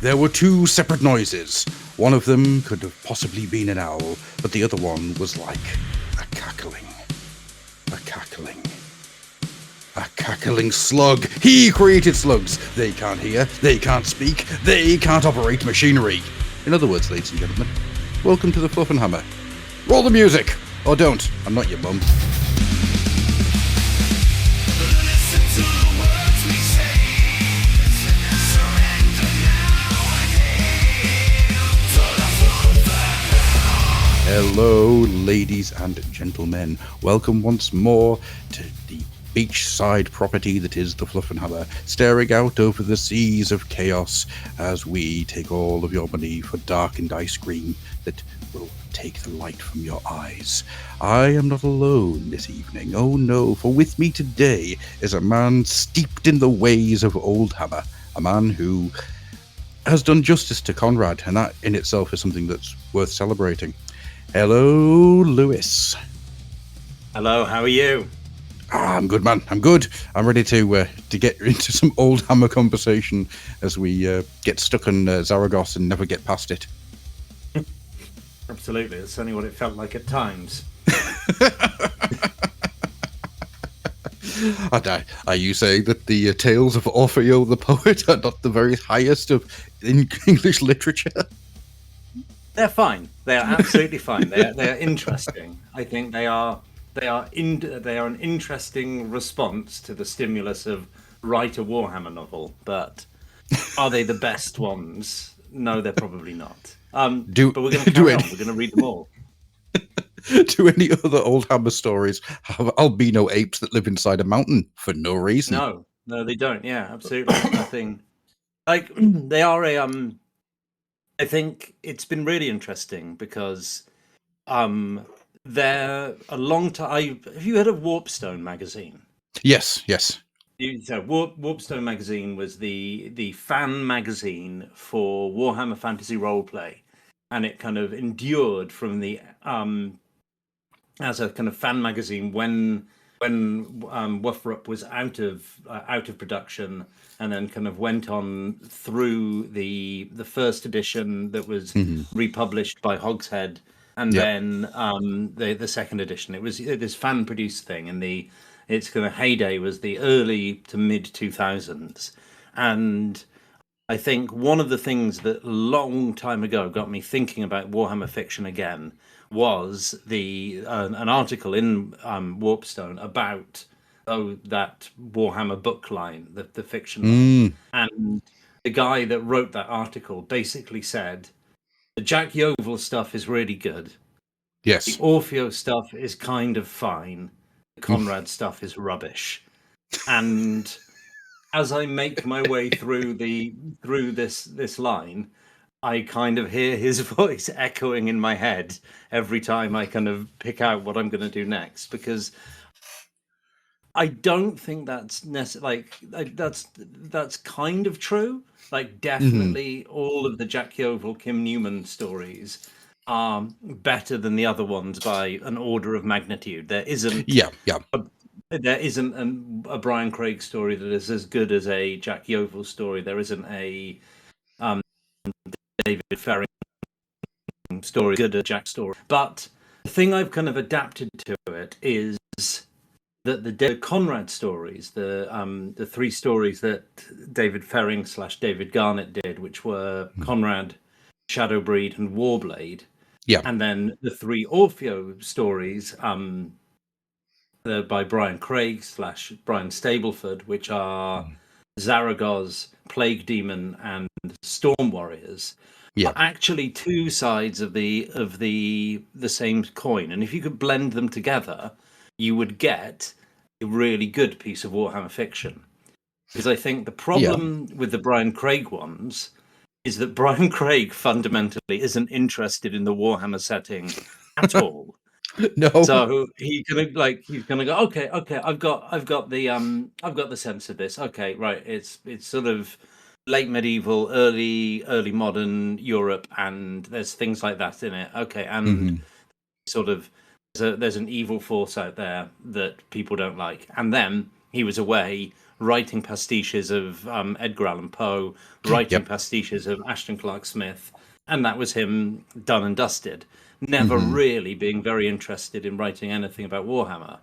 There were two separate noises. One of them could have possibly been an owl, but the other one was like a cackling. A cackling. A cackling slug. He created slugs. They can't hear, they can't speak, they can't operate machinery. In other words, ladies and gentlemen, welcome to the Fluffenhammer. Roll the music! Or don't, I'm not your mum. Hello, ladies and gentlemen. Welcome once more to the beachside property that is the Fluffenhammer, staring out over the seas of chaos as we take all of your money for darkened ice cream that will take the light from your eyes. I am not alone this evening. Oh no, for with me today is a man steeped in the ways of Oldhammer, a man who has done justice to Konrad, and that in itself is something that's worth celebrating. Hello, Lewis. Hello, how are you? I'm good, man. I'm good. I'm ready to get into some Oldhammer conversation as we get stuck on Zaragoza and never get past it. Absolutely. It's certainly what it felt like at times. Are you saying that the tales of Orfeo the poet are not the very highest of English literature? They're fine. They are absolutely fine. They are interesting. I think they are an interesting response to the stimulus of write a Warhammer novel. But are they the best ones? No, they're probably not. But we're going to carry on. We're going to read them all. Do any other Oldhammer stories have albino apes that live inside a mountain for no reason? No, they don't. Yeah, absolutely nothing. Like they are a I think it's been really interesting because they're a long time. Have you heard of Warpstone magazine? Yes. So Warpstone magazine was the fan magazine for Warhammer Fantasy Roleplay, and it kind of endured from the as a kind of fan magazine when Wuthrup was out of production, and then kind of went on through the first edition that was republished by Hogshead, and then the second edition. It was this fan produced thing, and its kind of heyday was the early to mid 2000s. And I think one of the things that a long time ago got me thinking about Warhammer fiction again was an article in Warpstone about that Warhammer book line, the fiction line. And the guy that wrote that article basically said the Jack Yeovil stuff is really good. Yes. The Orfeo stuff is kind of fine. The Konrad stuff is rubbish. And as I make my way through this line, I kind of hear his voice echoing in my head every time I kind of pick out what I'm going to do next, because I don't think that's that's kind of true. Like, definitely all of the Jack Yeovil, Kim Newman stories are better than the other ones by an order of magnitude. There isn't there isn't a Brian Craig story that is as good as a Jack Yeovil story. There isn't a David Ferring story good as Jack story. But the thing I've kind of adapted to it is that the Konrad stories, the three stories that David Ferring / David Garnett did, which were Konrad, Shadowbreed, and Warblade. Yeah. And then the three Orfeo stories by Brian Craig / Brian Stableford, which are Zaragoza, Plague Demon, and Storm Warriors, are actually two sides of the same coin. And if you could blend them together, you would get a really good piece of Warhammer fiction. Because I think the problem with the Brian Craig ones is that Brian Craig fundamentally isn't interested in the Warhammer setting at all. No. So he's gonna go, okay, I've got the sense of this. Okay, right. It's sort of late medieval, early modern Europe, and there's things like that in it. Okay, and sort of there's an evil force out there that people don't like. And then he was away writing pastiches of Edgar Allan Poe, writing Yep. pastiches of Ashton Clark Smith, and that was him done and dusted. Never Hmm. really being very interested in writing anything about Warhammer.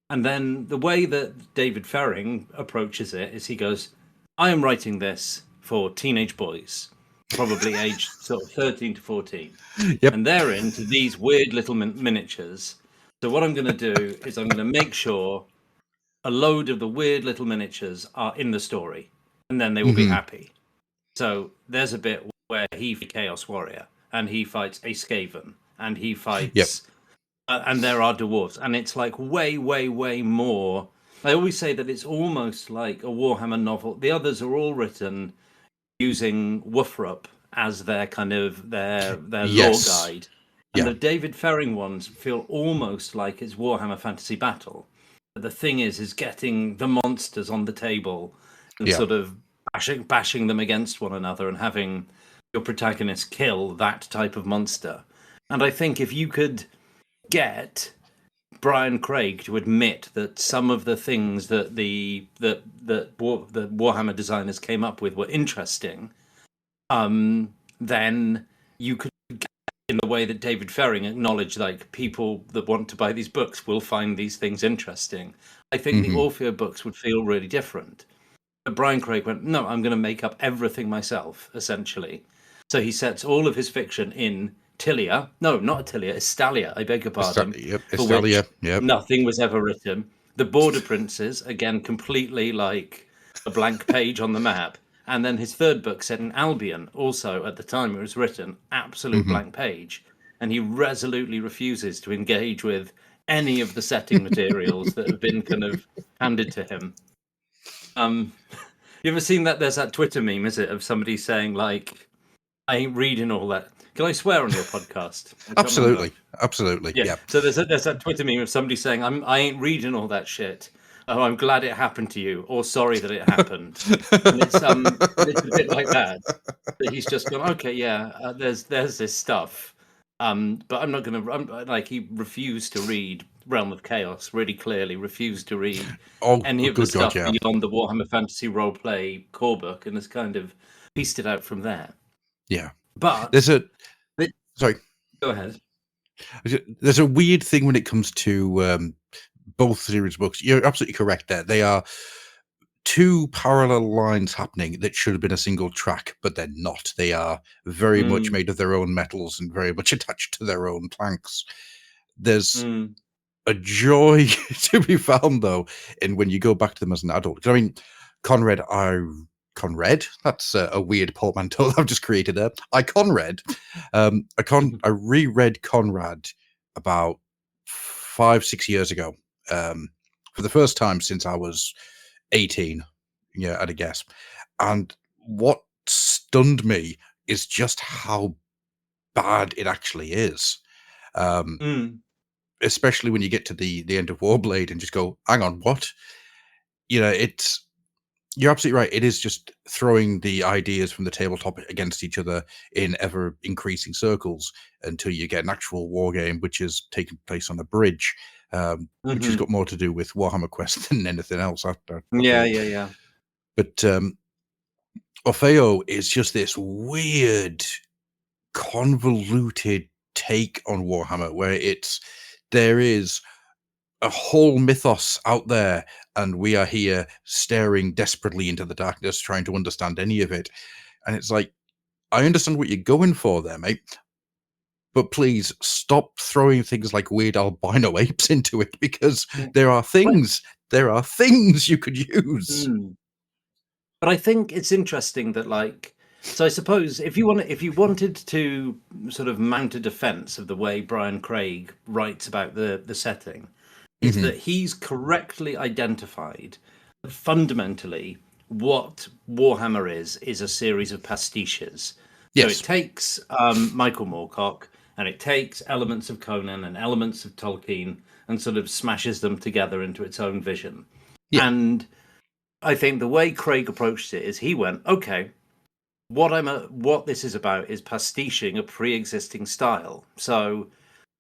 And then the way that David Ferring approaches it is he goes, I am writing this for teenage boys, probably aged sort of 13 to 14. Yep. And they're into these weird little miniatures. So what I'm going to do is I'm going to make sure a load of the weird little miniatures are in the story, and then they will be happy. So there's a bit where he Chaos Warrior, and he fights a Skaven, and he fights... and there are dwarves, and it's like way, way, way more. I always say that it's almost like a Warhammer novel. The others are all written using Woofrup as their kind of their lore guide, and the David Ferring ones feel almost like it's Warhammer Fantasy Battle. But the thing is getting the monsters on the table and sort of bashing them against one another and having your protagonist kill that type of monster. And I think if you could get Brian Craig to admit that some of the things that the Warhammer designers came up with were interesting, then you could get in the way that David Ferring acknowledged, like, people that want to buy these books will find these things interesting. I think the Orfeo books would feel really different. But Brian Craig went, no, I'm going to make up everything myself, essentially. So he sets all of his fiction in Tilia. No, not Tilia, Estalia, I beg your pardon. Estalia, yep. Nothing was ever written. The Border Princes, again, completely like a blank page on the map. And then his third book set in Albion, also at the time it was written, absolute blank page. And he resolutely refuses to engage with any of the setting materials that have been kind of handed to him. You ever seen that? There's that Twitter meme, is it, of somebody saying, like, I ain't reading all that. Can I swear on your podcast? Absolutely. Absolutely. Yeah. So there's that Twitter meme of somebody saying, I ain't reading all that shit. Oh, I'm glad it happened to you, or sorry that it happened. And it's a bit like that. That he's just gone, okay, yeah, there's this stuff. But I'm not going to, like, he refused to read Realm of Chaos, really clearly refused to read any of the stuff beyond the Warhammer Fantasy Roleplay core book, and has kind of pieced it out from there. Yeah. But sorry. Go ahead. There's a weird thing when it comes to both series of books. You're absolutely correct there. They are two parallel lines happening that should have been a single track, but they're not. They are very much made of their own metals and very much attached to their own planks. There's a joy to be found, though, in when you go back to them as an adult. I mean, Konrad, that's a weird portmanteau I've just created there. I reread Konrad about 5-6 years ago, for the first time since I was 18, I'd guess. And what stunned me is just how bad it actually is. Especially when you get to the end of Warblade and just go, hang on, what? You're absolutely right. It is just throwing the ideas from the tabletop against each other in ever increasing circles until you get an actual war game, which is taking place on a bridge, which has got more to do with Warhammer Quest than anything else. Yeah. But Orfeo is just this weird, convoluted take on Warhammer where there is a whole mythos out there, and we are here staring desperately into the darkness, trying to understand any of it. And it's like, I understand what you're going for there, mate, but please stop throwing things like weird albino apes into it, because there are things you could use. But I think it's interesting that, like, so I suppose if you wanted to sort of mount a defense of the way Brian Craig writes about the setting, is that he's correctly identified that fundamentally what Warhammer is a series of pastiches. Yes. So it takes Michael Moorcock, and it takes elements of Conan and elements of Tolkien and sort of smashes them together into its own vision. Yeah. And I think the way Craig approached it is he went, okay, what this is about is pastiching a pre-existing style. So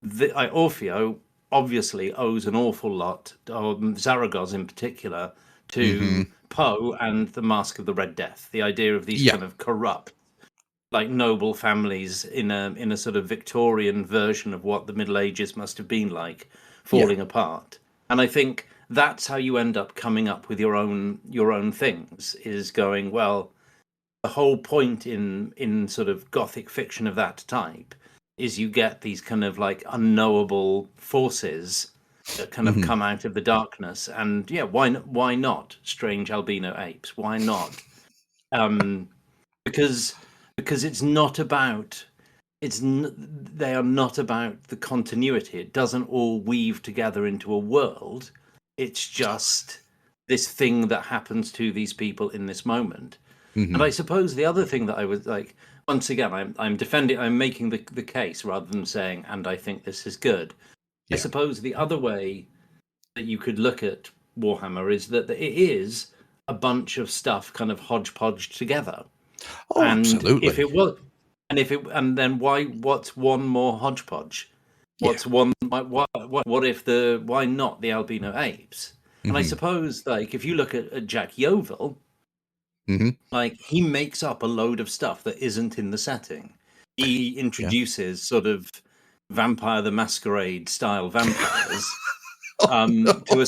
Orfeo obviously owes an awful lot, or Zaragoz in particular, to Poe and the Mask of the Red Death. The idea of these Yeah. kind of corrupt, like noble families in a sort of Victorian version of what the Middle Ages must have been like, falling apart. And I think that's how you end up coming up with your own things, is going, well, the whole point in sort of Gothic fiction of that type is you get these kind of like unknowable forces that kind of come out of the darkness. And yeah, why not strange albino apes? Why not? Because it's not about they are not about the continuity. It doesn't all weave together into a world. It's just this thing that happens to these people in this moment. And I suppose the other thing that I would like, once again, I'm making the case rather than saying, and I think this is good. I suppose the other way that you could look at Warhammer is that it is a bunch of stuff kind of hodgepodge together. Oh, And absolutely. and then what's one more hodgepodge? What's one? What if why not the albino apes? And I suppose, like, if you look at Jack Yeovil, like, he makes up a load of stuff that isn't in the setting. He introduces sort of Vampire the Masquerade style vampires to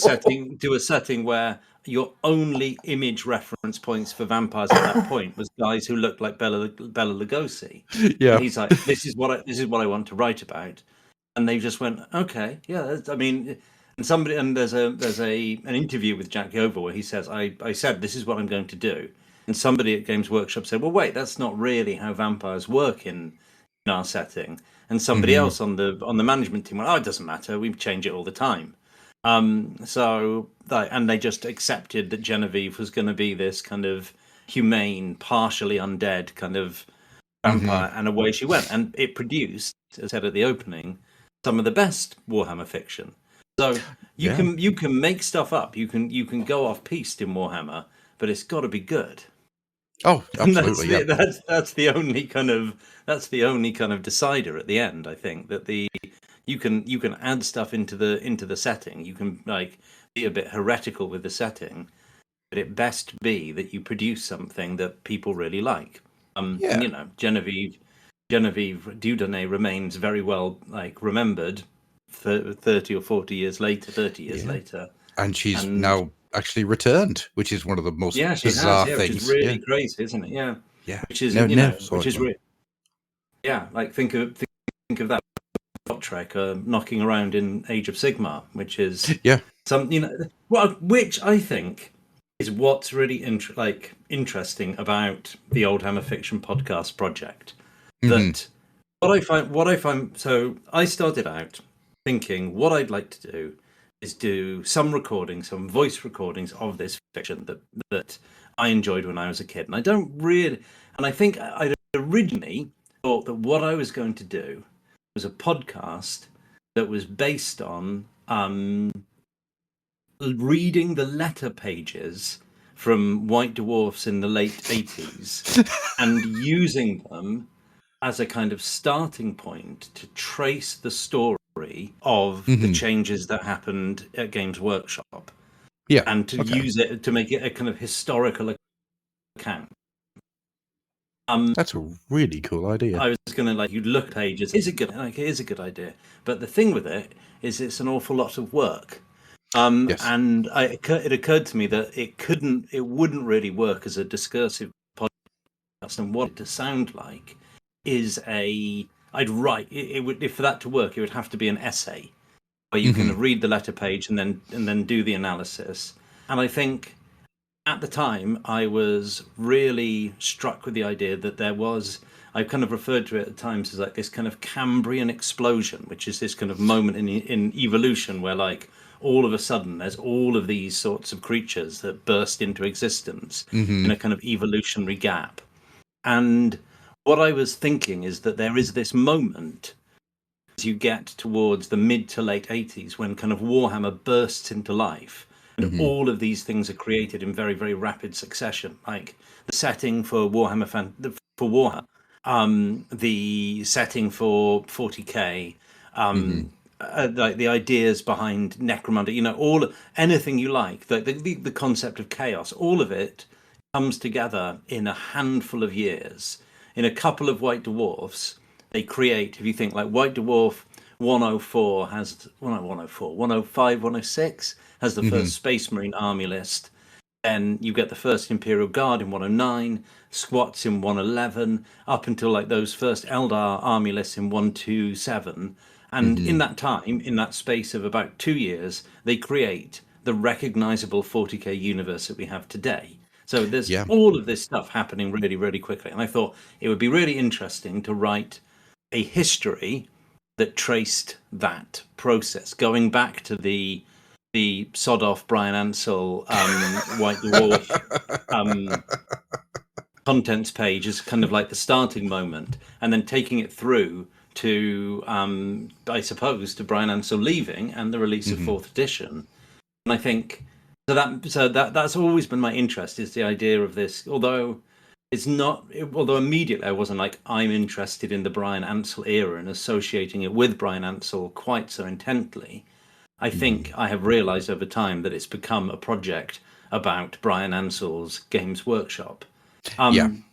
a setting where your only image reference points for vampires at that point was guys who looked like Bela Lugosi. Yeah. And he's like, this is what I want to write about. And they just went, okay, yeah. I mean, and there's an interview with Jack Yeovil where he says, I said this is what I'm going to do, and somebody at Games Workshop said, well, wait, that's not really how vampires work in our setting. And somebody else on the management team went, oh, it doesn't matter, we change it all the time. And they just accepted that Genevieve was going to be this kind of humane, partially undead kind of vampire, and away she went. And it produced, as I said at the opening, some of the best Warhammer fiction. So you can make stuff up, you can go off piste in Warhammer, but it's got to be good. Oh, absolutely. And that's the only kind of decider at the end. I think that you can add stuff into the setting. You can like be a bit heretical with the setting, but it best be that you produce something that people really like. And, you know, Genevieve Dieudonné remains very well like remembered for 30 or 40 years later, 30 years later, and she's now actually returned, which is one of the most bizarre things. Which is really great, isn't it? Yeah, which is which is really like think of that Trek knocking around in Age of Sigmar, which is which I think is what's really interesting about the Oldhammer Fiction Podcast project. That what I find. So I started out thinking what I'd like to do is do some voice recordings of this fiction that I enjoyed when I was a kid, and I think I originally thought that what I was going to do was a podcast that was based on reading the letter pages from White Dwarfs in the late 80s and using them as a kind of starting point to trace the story of the changes that happened at Games Workshop. Yeah. And to use it to make it a kind of historical account. That's a really cool idea. I was going to you'd look at pages. It is a good idea. But the thing with it is it's an awful lot of work. And it occurred to me that it wouldn't really work as a discursive podcast, and what it to sound like is I'd write it would, if for that to work, it would have to be an essay where you can read the letter page and then do the analysis. And I think at the time I was really struck with the idea that there was, I kind of referred to it at times as like this kind of Cambrian explosion, which is this kind of moment in evolution where like all of a sudden there's all of these sorts of creatures that burst into existence in a kind of evolutionary gap. And what I was thinking is that there is this moment as you get towards the mid to late 80s when kind of Warhammer bursts into life, and all of these things are created in very, very rapid succession. Like the setting for Warhammer, the setting for 40k, like the ideas behind necromancy, anything you like, the concept of chaos, all of it comes together in a handful of years. In a couple of White Dwarfs, they create, if you think like White Dwarf 104 has, well, not 104, 105, 106 has the first Space Marine army list. Then you get the first Imperial Guard in 109, squats in 111, up until like those first Eldar army lists in 127. And in that time, in that space of about 2 years, they create the recognizable 40k universe that we have today. So there's all of this stuff happening really, really quickly. And I thought it would be really interesting to write a history that traced that process, going back to the sod off Brian Ansell White Dwarf contents page as kind of like the starting moment, and then taking it through to I suppose to Brian Ansell leaving and the release of fourth edition. And I think that's always been my interest, is the idea of this, although immediately I wasn't like, I'm interested in the Brian Ansell era and associating it with Brian Ansell quite so intently. I think I have realized over time that it's become a project about Brian Ansell's Games Workshop and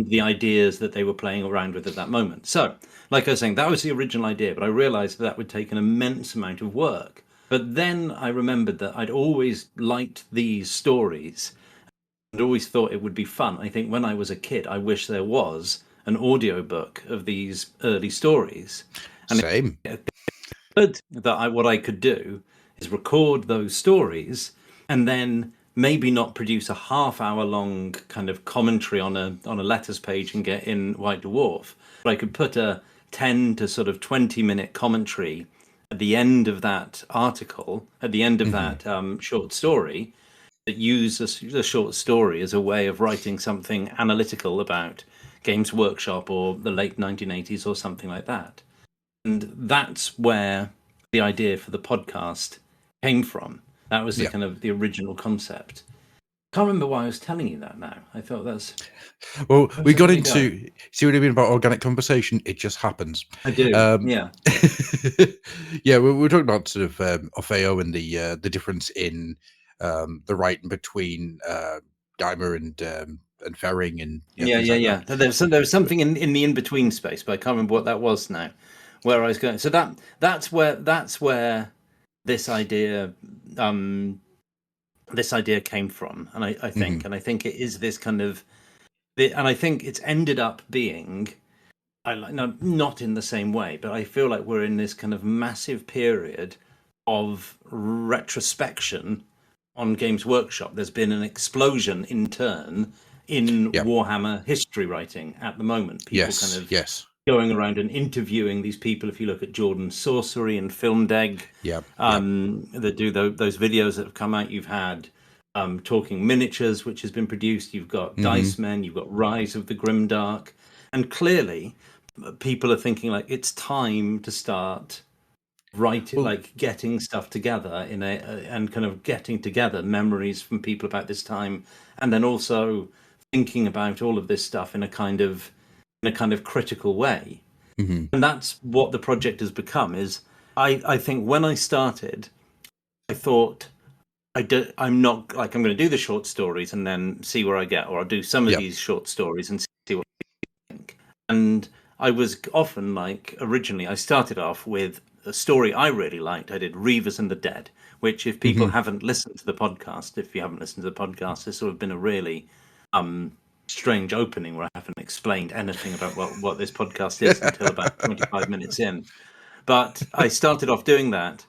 the ideas that they were playing around with at that moment. So, like I was saying, that was the original idea, but I realized that would take an immense amount of work. But then I remembered that I'd always liked these stories and always thought it would be fun. I think when I was a kid, I wish there was an audiobook of these early stories. And Same. What I could do is record those stories and then maybe not produce a half-hour long kind of commentary on a letters page and get in White Dwarf, but I could put a 10 to sort of 20-minute commentary at the end of that article, at the end of that short story, that use the short story as a way of writing something analytical about Games Workshop or the late 1980s or something like that. And that's where the idea for the podcast came from. That was the kind of the original concept. Can't remember why I was telling you that now. I thought that's... Well, we got into... See what I mean about organic conversation? It just happens. I do, yeah. Yeah, we're talking about sort of Orfeo and the difference in the writing between Geimer and Ferring and... Yeah. There was something in the in-between space, but I can't remember what that was now, where I was going. So that's where this idea... this idea came from, and I think it is this kind of, and I think it's ended up being, not in the same way, but I feel like we're in this kind of massive period of retrospection on Games Workshop. There's been an explosion in turn in Warhammer history writing at the moment. People going around and interviewing these people. If you look at Jordan's Sorcery and Filmdeg, that do those videos that have come out, you've had Talking Miniatures, which has been produced, you've got Dice Men, you've got Rise of the Grimdark, and clearly people are thinking like it's time to start writing, like getting stuff together and kind of getting together memories from people about this time, and then also thinking about all of this stuff in a kind of critical way. And that's what the project has become. Is I think when I started, I thought I'm not like, I'm going to do the short stories and then see where I get, or I'll do some of these short stories and see what I think. And I was often like, originally I started off with a story I really liked. I did Reavers and the Dead, which if people haven't listened to the podcast, if you haven't listened to the podcast, there's sort of been a really strange opening where I haven't explained anything about what this podcast is until about 25 minutes in. But I started off doing that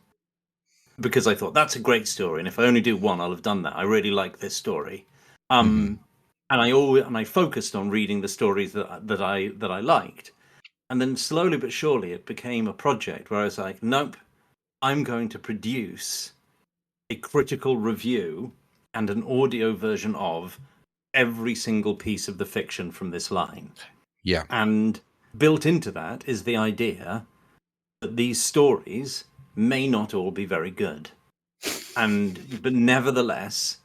because I thought that's a great story, and if I only do one, I'll have done that. I really like this story, and I focused on reading the stories that I liked, and then slowly but surely it became a project where I was like, nope, I'm going to produce a critical review and an audio version of every single piece of the fiction from this line. Yeah. And built into that is the idea that these stories may not all be very good. But nevertheless,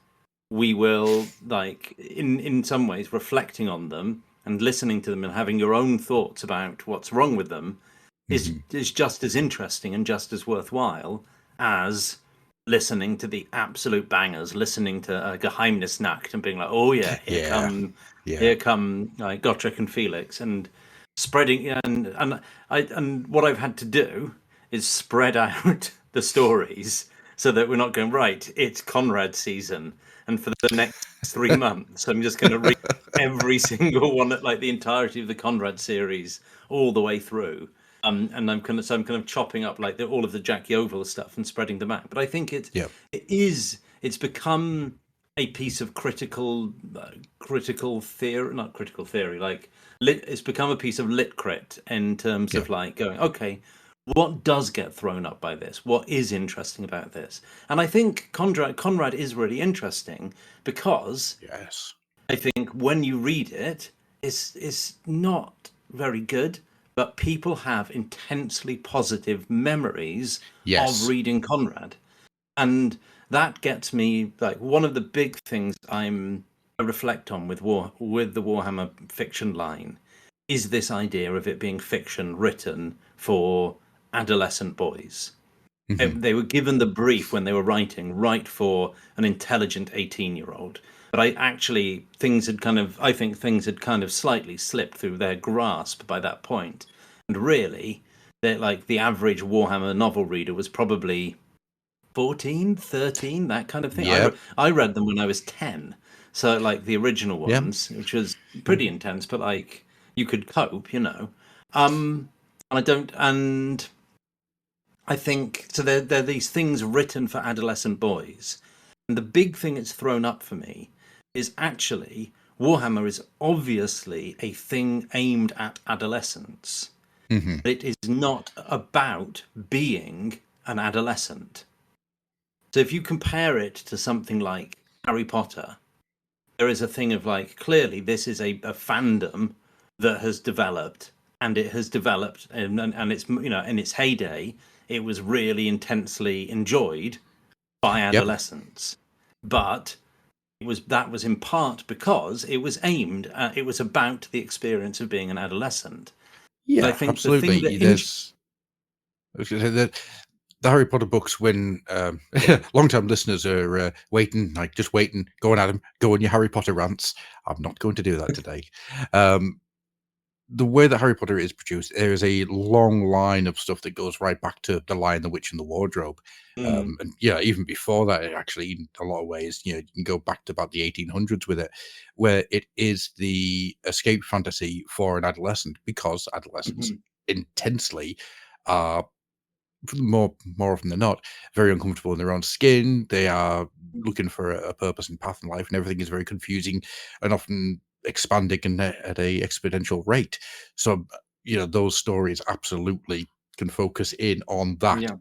we will, like, in some ways, reflecting on them and listening to them and having your own thoughts about what's wrong with them, is just as interesting and just as worthwhile as listening to the absolute bangers, listening to Geheimnisnacht and being like, oh yeah, here come like Gotrek and Felix, and spreading and what I've had to do is spread out the stories so that we're not going, right, it's Konrad season, and for the next 3 months I'm just going to read every single one, like the entirety of the Konrad series all the way through. And I'm kind of chopping up like all of the Jack Yeovil stuff and spreading them out. But I think it's become a piece of critical theory, not critical theory, like it's become a piece of lit crit in terms of like going, okay, what does get thrown up by this? What is interesting about this? And I think Konrad is really interesting because I think when you read it, it's not very good, but people have intensely positive memories of reading Konrad. And that gets me, like, one of the big things I reflect on with the Warhammer fiction line is this idea of it being fiction written for adolescent boys. They were given the brief when they were write for an intelligent 18-year-old. But I think things had kind of slightly slipped through their grasp by that point. And really, the average Warhammer novel reader was probably 14, 13, that kind of thing. Yep. I read them when I was 10. So like the original ones, which was pretty intense, but like you could cope, you know. And I think so they're these things written for adolescent boys. And the big thing it's thrown up for me is actually Warhammer is obviously a thing aimed at adolescents. It is not about being an adolescent. So if you compare it to something like Harry Potter, there is a thing of like, clearly this is a fandom that has developed, and it has developed, and it's, you know, in its heyday, it was really intensely enjoyed by adolescents. But that was in part because it was aimed at, it was about the experience of being an adolescent. Yeah, I think absolutely. The Harry Potter books, when long-time listeners are just waiting, going at them, go on your Harry Potter rants. I'm not going to do that today. The way that Harry Potter is produced, there is a long line of stuff that goes right back to The Lion, the Witch, and the Wardrobe. And even before that, actually, in a lot of ways, you can go back to about the 1800s with it, where it is the escape fantasy for an adolescent, because adolescents intensely are, more often than not, very uncomfortable in their own skin. They are looking for a purpose and path in life, and everything is very confusing and often expanding and at a exponential rate. So those stories absolutely can focus in on that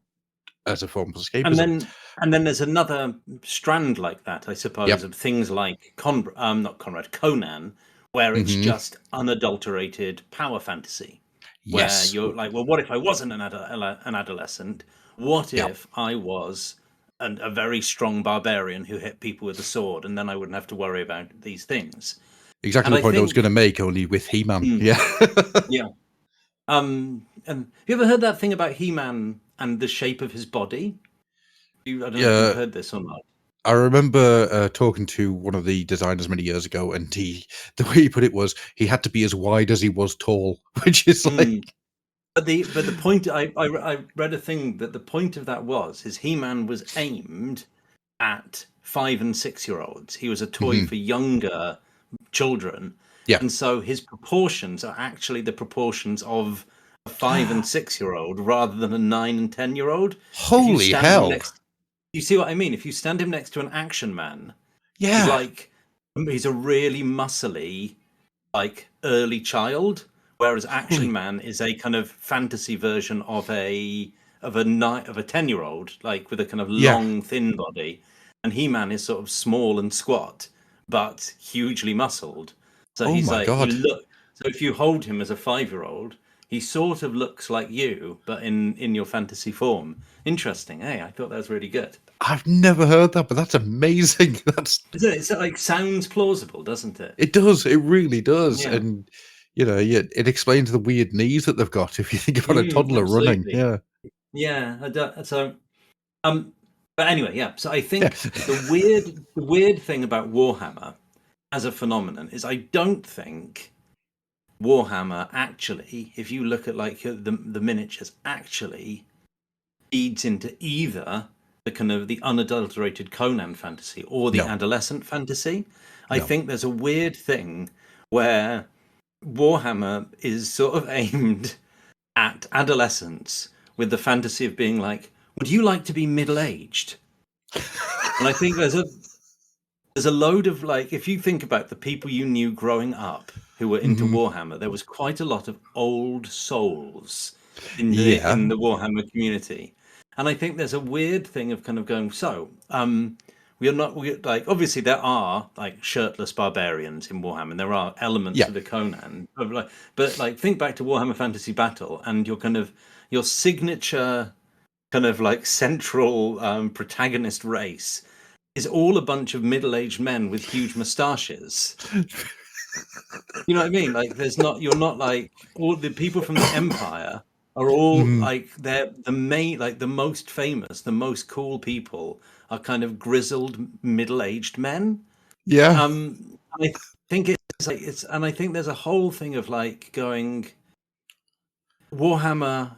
as a form of escapism. And then there's another strand like that, I suppose, of things like Conan, where it's just unadulterated power fantasy. Where you're like, well, what if I wasn't an adolescent? What if I was a very strong barbarian who hit people with a sword, and then I wouldn't have to worry about these things? Exactly the point I was going to make, only with He-Man. And have you ever heard that thing about He-Man and the shape of his body? I don't know if you've heard this or not. I remember talking to one of the designers many years ago, and the way he put it was he had to be as wide as he was tall, which is like. But the point, I read a thing that the point of that is He-Man was aimed at 5 and 6 year olds. He was a toy for younger children, and so his proportions are actually the proportions of a 5 and 6 year old rather than a 9 and 10 year old. Holy hell! You see what I mean? If you stand him next to an Action Man, he's a really muscly, like, early child, whereas Action Man is a kind of fantasy version of a 10-year-old, like with a kind of long, thin body, and He-Man is sort of small and squat, but hugely muscled. So so if you hold him as a 5-year-old, he sort of looks like you, but in your fantasy form. Interesting, eh? I thought that was really good. I've never heard that, but that's amazing. It like sounds plausible, doesn't it? It does. It really does. Yeah. And it explains the weird knees that they've got if you think about a toddler running. Absolutely. Yeah. So, but anyway, yeah. So I Yeah. think the weird thing about Warhammer as a phenomenon is I don't think Warhammer actually, if you look at like the miniatures, actually feeds into either the kind of the unadulterated Conan fantasy or the No. adolescent fantasy. I No. think there's a weird thing where Warhammer is sort of aimed at adolescents with the fantasy of being like, would you like to be middle-aged? And I think there's a load of like, if you think about the people you knew growing up who were into Warhammer, there was quite a lot of old souls in the Warhammer community. And I think there's a weird thing of kind of going, we're like, obviously there are like shirtless barbarians in Warhammer, and there are elements of the Conan of like, but like think back to Warhammer Fantasy Battle and your signature kind of like central protagonist race is all a bunch of middle-aged men with huge moustaches. You know what I mean? Like you're not like all the people from the Empire are all like they're the most famous, the most cool people are kind of grizzled middle-aged men. Yeah. I think I think there's a whole thing of like going Warhammer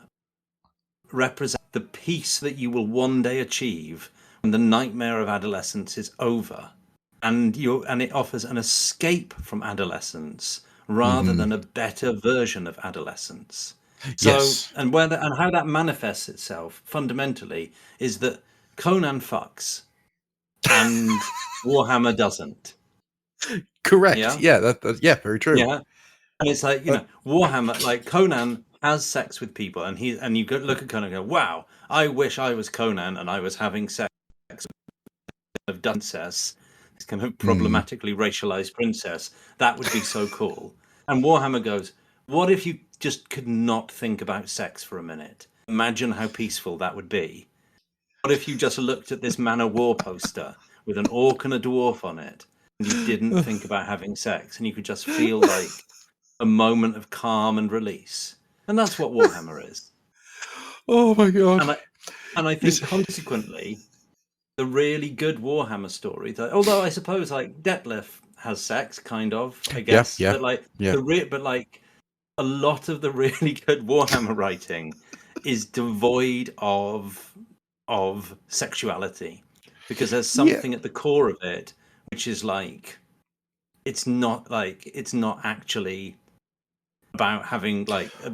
represents the peace that you will one day achieve when the nightmare of adolescence is over. And it offers an escape from adolescence rather than a better version of adolescence. So, and how that manifests itself fundamentally is that Conan fucks and Warhammer doesn't. Correct. Yeah, that's very true. Yeah, and it's like Warhammer, like Conan has sex with people, and you look at Conan and go, "Wow, I wish I was Conan and I was having sex with princess." This kind of problematically racialized princess. That would be so cool. And Warhammer goes, what if you just could not think about sex for a minute? Imagine how peaceful that would be. What if you just looked at this Man of War poster with an orc and a dwarf on it, and you didn't think about having sex, and you could just feel like a moment of calm and release? And that's what Warhammer is. Oh my god. And I think consequently, the really good Warhammer story. Although I suppose like Detlef has sex, kind of, I guess. Yeah. But like a lot of the really good Warhammer writing is devoid of sexuality, because there's something at the core of it which is like it's not actually about having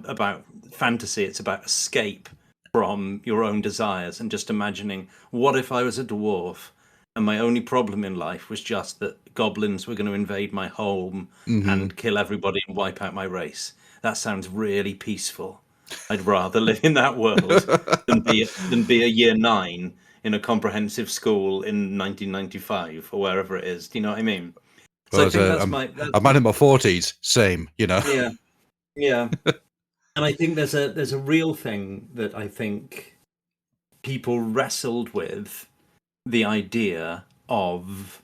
about fantasy. It's about escape from your own desires and just imagining, what if I was a dwarf and my only problem in life was just that goblins were going to invade my home and kill everybody and wipe out my race? That sounds really peaceful. I'd rather live in that world than be a year 9 in a comprehensive school in 1995 or wherever it is. Do you know what I mean? So I think I'm in my 40s. Same, Yeah. And I think there's a real thing that I think people wrestled with, the idea of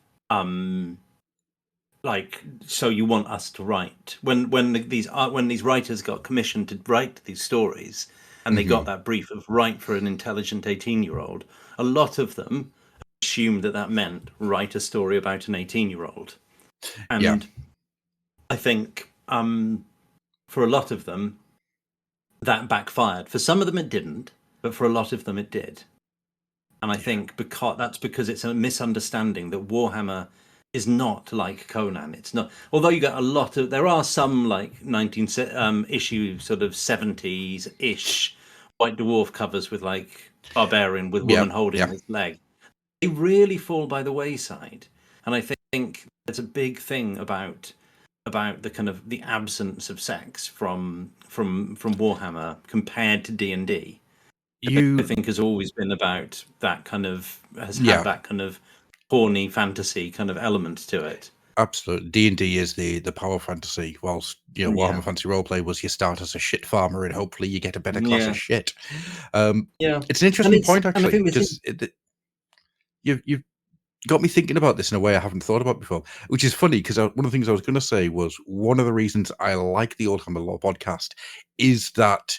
so you want us to write when these writers got commissioned to write these stories, and they got that brief of write for an intelligent 18-year-old. A lot of them assumed that meant write a story about an 18-year-old, and I think for a lot of them that backfired. For some of them it didn't, but for a lot of them it did. And I think because it's a misunderstanding that Warhammer is not like Conan. It's not. Although you get there are some like 19 issue sort of 70s-ish white dwarf covers with like barbarian with woman holding his leg. They really fall by the wayside. And I think there's a big thing about the kind of the absence of sex from Warhammer compared to D&D. I think has always been about that kind of had that kind of horny fantasy kind of element to it. Absolutely. D&D is the power fantasy, whilst Warhammer Fantasy Roleplay was you start as a shit farmer and hopefully you get a better class of shit. It's an interesting point, actually, because got me thinking about this in a way I haven't thought about before, which is funny because one of the things I was going to say was one of the reasons I like the Oldhammer Law podcast is that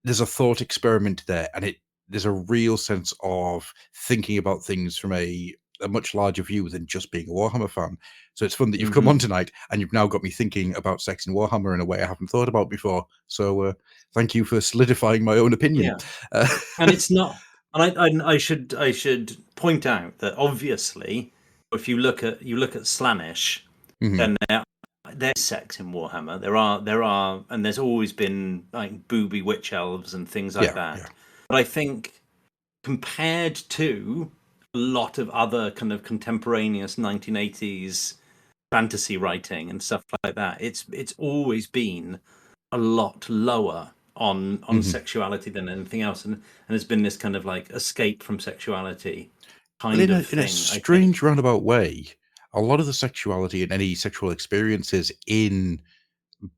there's a thought experiment there, and there's a real sense of thinking about things from a much larger view than just being a Warhammer fan. So it's fun that you've come on tonight and you've now got me thinking about sex in Warhammer in a way I haven't thought about before. So thank you for solidifying my own opinion. Yeah. And it's not. And I should point out that obviously, if you look at Slaanesh, then there's sex in Warhammer. There are, and there's always been like booby witch elves and things like that. Yeah. But I think compared to a lot of other kind of contemporaneous 1980s fantasy writing and stuff like that, it's always been a lot lower on sexuality than anything else, and there's been this kind of like escape from sexuality kind of thing. In a strange roundabout way, a lot of the sexuality and any sexual experiences in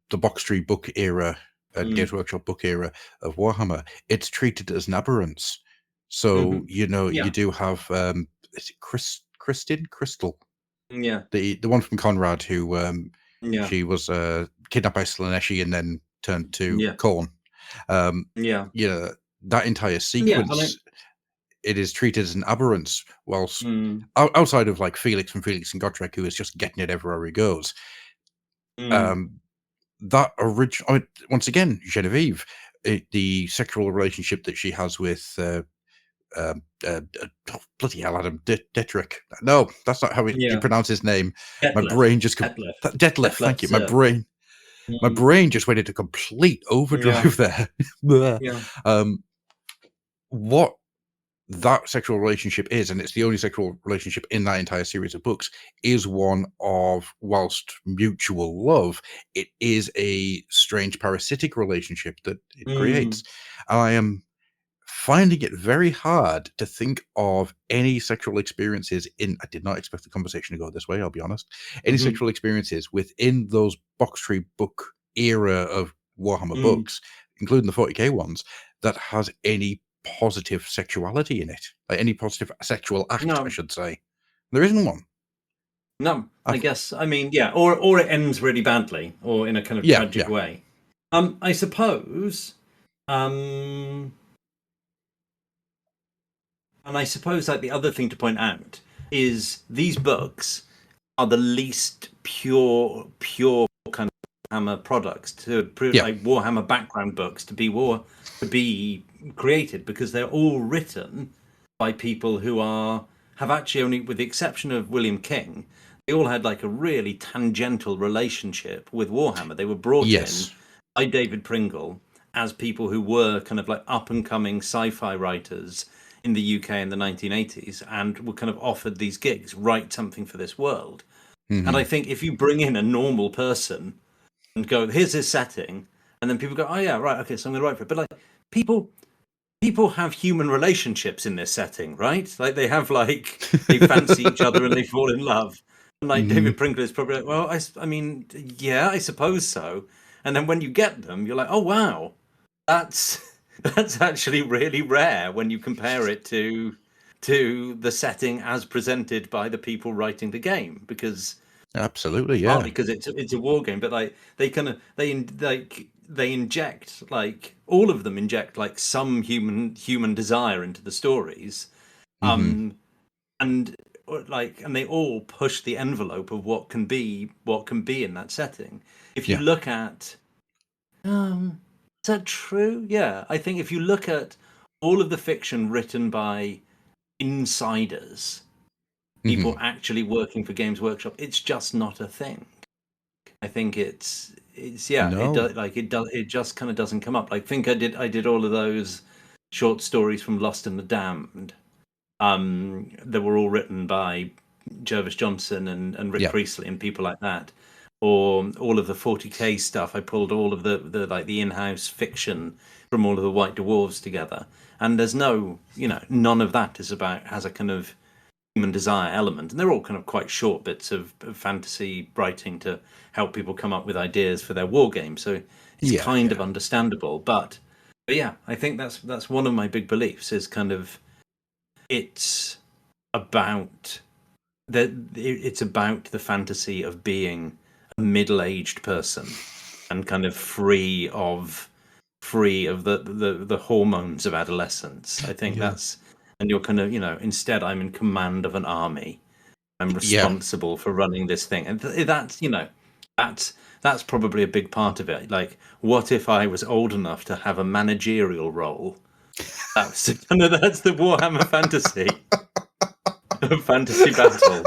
the Boxtree book era and Games Workshop book era of Warhammer, it's treated as an aberrance. So you do have is it Crystal? Yeah, the one from Konrad who she was kidnapped by Slaaneshi and then turned to Khorne. That entire sequence, it is treated as an aberrance, whilst outside of like Felix from Felix and Gotrek, who is just getting it everywhere he goes. That original, once again, Genevieve, the sexual relationship that she has with bloody hell, Adam Detrick. No, that's not how you pronounce his name. Detlef. My brain just Detlef. Thank you. My brain just went into complete overdrive there. What that sexual relationship is, and it's the only sexual relationship in that entire series of books, is one of, whilst mutual love, it is a strange parasitic relationship that it creates. And I am finding it very hard to think of any sexual experiences I did not expect the conversation to go this way, I'll be honest. Any sexual experiences within those Boxtree book era of Warhammer books, including the 40k ones, that has any positive sexuality in it. Like any positive sexual act, I should say. There isn't one. No, I guess. I mean, or it ends really badly, or in a kind of tragic way. I suppose. And I suppose like the other thing to point out is these books are the least pure kind of Warhammer products like Warhammer background books to be created, because they're all written by people who have actually only, with the exception of William King, they all had like a really tangential relationship with Warhammer. They were brought in by David Pringle as people who were kind of like up and coming sci-fi writers in the UK in the 1980s, and were kind of offered these gigs, write something for this world. And I think if you bring in a normal person and go, here's his setting, and then people go, oh yeah, right, okay, so I'm going to write for it. But like people have human relationships in this setting, right? Like they have like, they fancy each other and they fall in love. And like David Pringle is probably like, well, I mean, yeah, I suppose so. And then when you get them, you're like, oh wow, that's actually really rare when you compare it to the setting as presented by the people writing the game, because absolutely, partly because it's a war game, but like they inject, like all of them inject like some human desire into the stories, and they all push the envelope of what can be in that setting. If you look at is that true? Yeah, I think if you look at all of the fiction written by insiders, people actually working for Games Workshop, it's just not a thing. I think it just kind of doesn't come up. Like, think I did all of those short stories from Lost and the Damned. That were all written by Jervis Johnson and Rick Priestley and people like that. Or all of the 40k stuff. I pulled all of the like the in-house fiction from all of the White Dwarves together, and there's none of that has a kind of human desire element, and they're all kind of quite short bits of fantasy writing to help people come up with ideas for their war game. So it's kind of understandable, but yeah, I think that's one of my big beliefs is kind of it's about that. It's about the fantasy of being a middle-aged person and kind of free of the hormones of adolescence. I think that's, and you're kind of, instead I'm in command of an army. I'm responsible for running this thing, and that's that's probably a big part of it. Like, what if I was old enough to have a managerial role? That's that's the Warhammer fantasy. Fantasy battle.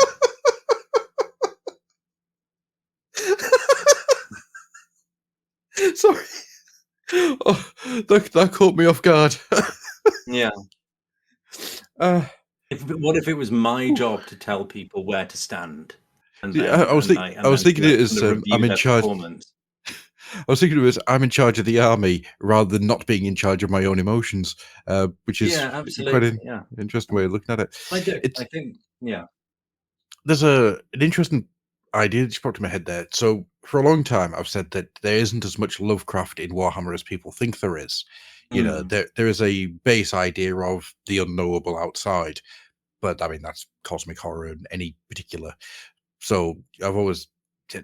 Sorry. Oh, that caught me off guard. Yeah. What if it was my job to tell people where to stand? And I was thinking it as I'm in charge. I was thinking it was I'm in charge of the army rather than not being in charge of my own emotions, which is quite an interesting way of looking at it. I do. I think, there's an interesting idea that just popped in my head there. So for a long time, I've said that there isn't as much Lovecraft in Warhammer as people think there is. There is a base idea of the unknowable outside, but I mean that's cosmic horror in any particular. So I've always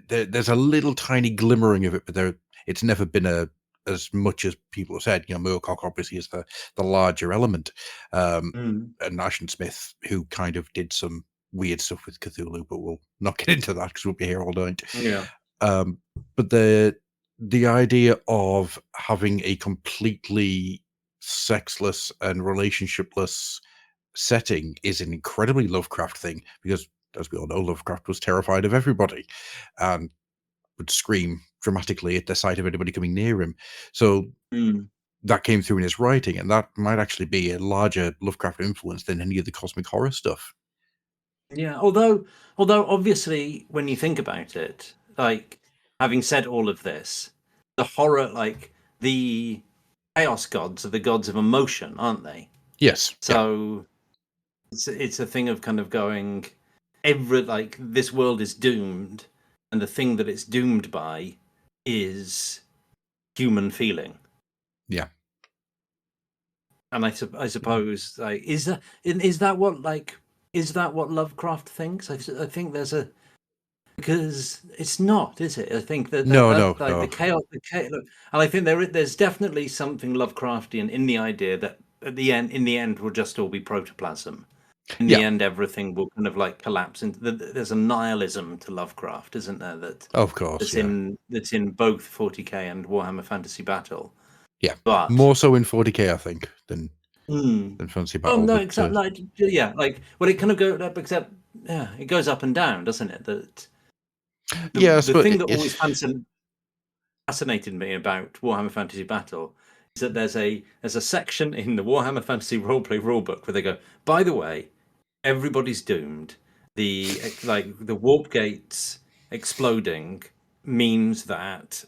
there's a little tiny glimmering of it, but it's never been as much as people have said. Moorcock obviously is the larger element, and Nash and Smith, who kind of did some weird stuff with Cthulhu, but we'll not get into that because we'll be here all night. Yeah. But the idea of having a completely sexless and relationshipless setting is an incredibly Lovecraft thing, because as we all know, Lovecraft was terrified of everybody and would scream dramatically at the sight of anybody coming near him. So that came through in his writing, and that might actually be a larger Lovecraft influence than any of the cosmic horror stuff. Yeah, although obviously when you think about it, like, having said all of this, the horror, like, the chaos gods are the gods of emotion, aren't they? Yes. So it's a thing of kind of going, this world is doomed, and the thing that it's doomed by is human feeling. Yeah. And I suppose, like, is that what Lovecraft thinks? I think there's because it's not, is it? I think that no. The chaos, and I think there's definitely something Lovecraftian in the idea that in the end, will just all be protoplasm. In the end, everything will kind of like collapse into there's a nihilism to Lovecraft, isn't there? That, of course, that's in both 40k and Warhammer Fantasy Battle. Yeah, but more so in 40k, I think, than Fantasy Battle. Oh no, exactly. Well, it kind of goes up, except it goes up and down, doesn't it? That the thing that always fascinated me about Warhammer Fantasy Battle is that there's a section in the Warhammer Fantasy Roleplay rulebook where they go, by the way, everybody's doomed. The warp gates exploding means that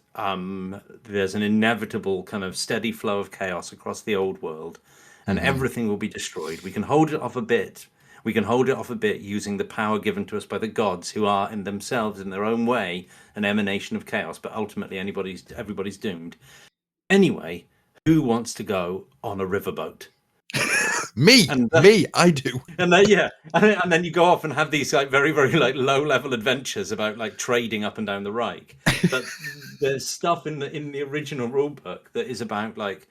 there's an inevitable kind of steady flow of chaos across the old world, and everything will be destroyed. We can hold it off a bit. We can hold it off a bit using the power given to us by the gods, who are in themselves, in their own way, an emanation of chaos. But ultimately, everybody's doomed. Anyway, who wants to go on a riverboat? Me, I do. And then and then you go off and have these like very, very like low level adventures about like trading up and down the Reich. But there's stuff in the original rulebook that is about like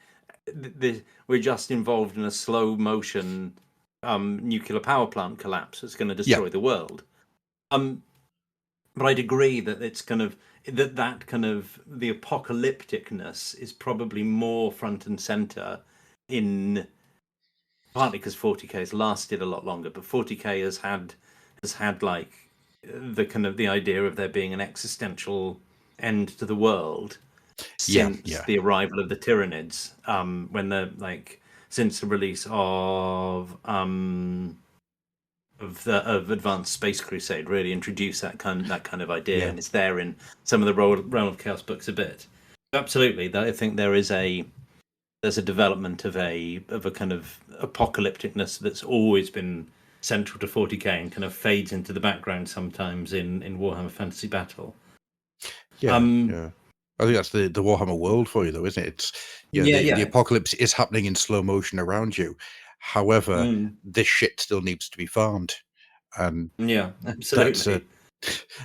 we're just involved in a slow motion nuclear power plant collapse that's going to destroy the world. But I'd agree that it's kind of that kind of the apocalypticness is probably more front and center in. Partly because 40k has lasted a lot longer, but 40k has had like the kind of the idea of there being an existential end to the world since the arrival of the Tyranids. When since the release of Advanced Space Crusade, really introduced that kind of idea, and it's there in some of the Realm of Chaos books a bit. Absolutely, I think there's a development of a kind of apocalypticness that's always been central to 40k and kind of fades into the background sometimes in Warhammer Fantasy Battle. I think that's the Warhammer world for you, though, isn't it? It's the apocalypse is happening in slow motion around you. However, this shit still needs to be farmed, and yeah, absolutely.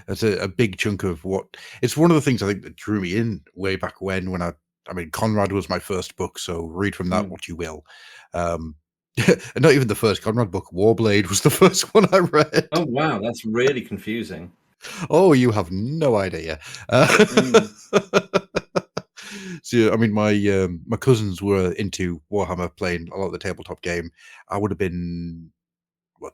That's a big chunk of what. It's one of the things I think that drew me in way back when I mean, Konrad was my first book, so read from that what you will. And not even the first Konrad book, Warblade was the first one I read. Oh wow, that's really confusing. Oh, you have no idea. So, I mean, my cousins were into Warhammer, playing a lot of the tabletop game. I would have been,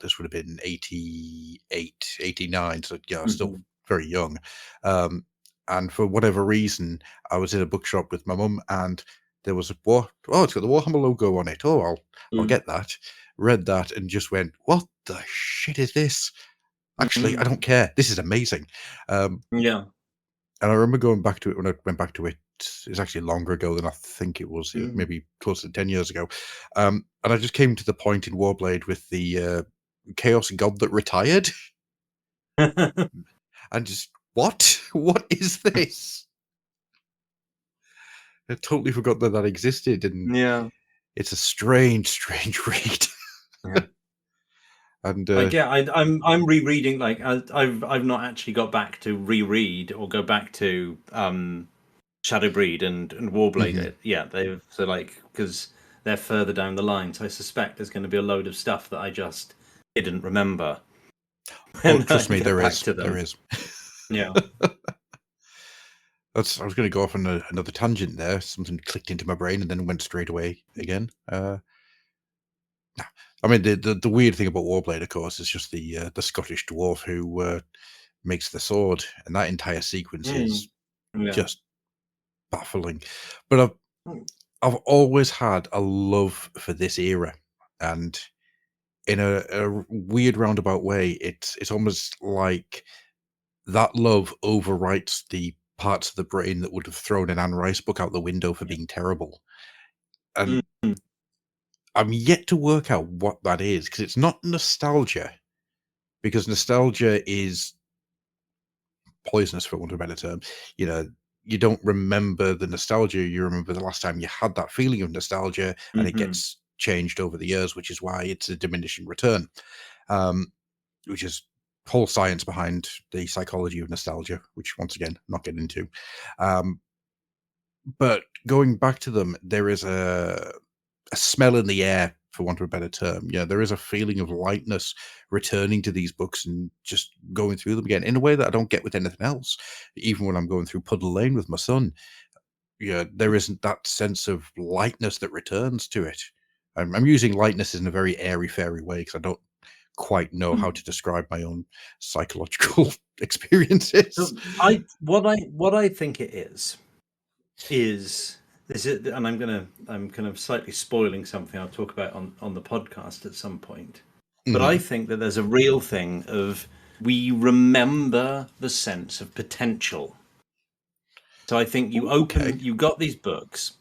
this would have been 88, 89, so yeah, I was still very young. And for whatever reason, I was in a bookshop with my mum, and there was it's got the Warhammer logo on it. Oh, I'll get that. Read that and just went, what the shit is this? Actually, I don't care. This is amazing. Yeah. And I remember going back to it when I went back to it. It's actually longer ago than I think it was, maybe close to 10 years ago. And I just came to the point in Warblade with the Chaos God that retired. And just, what? What is this? I totally forgot that existed. And yeah, it's a strange read. yeah. And I'm rereading. Like I've not actually got back to reread or go back to Shadowbreed and Warblade. Yeah, because they're further down the line. So I suspect there's going to be a load of stuff that I just didn't remember. Oh, trust me, there is. There is. Yeah. I was going to go off on another tangent there. Something clicked into my brain and then went straight away again. I mean, the weird thing about Warblade, of course, is just the Scottish dwarf who makes the sword, and that entire sequence is just baffling. But I've always had a love for this era, and in a weird roundabout way, it's almost like that love overwrites the parts of the brain that would have thrown an Anne Rice book out the window for being terrible. And I'm yet to work out what that is, because it's not nostalgia, because nostalgia is poisonous, for want of a better term. You know, you don't remember the nostalgia, you remember the last time you had that feeling of nostalgia, and it gets changed over the years, which is why it's a diminishing return, which is whole science behind the psychology of nostalgia, which once again, not getting into. But going back to them, there is a smell in the air, for want of a better term. Yeah, there is a feeling of lightness returning to these books and just going through them again in a way that I don't get with anything else. Even when I'm going through Puddle Lane with my son, yeah, there isn't that sense of lightness that returns to it. I'm using lightness in a very airy-fairy way because I don't quite know how to describe my own psychological experiences. So what I think it is it, and I'm kind of slightly spoiling something I'll talk about on the podcast at some point. But I think that there's a real thing of we remember the sense of potential. So I think you got these books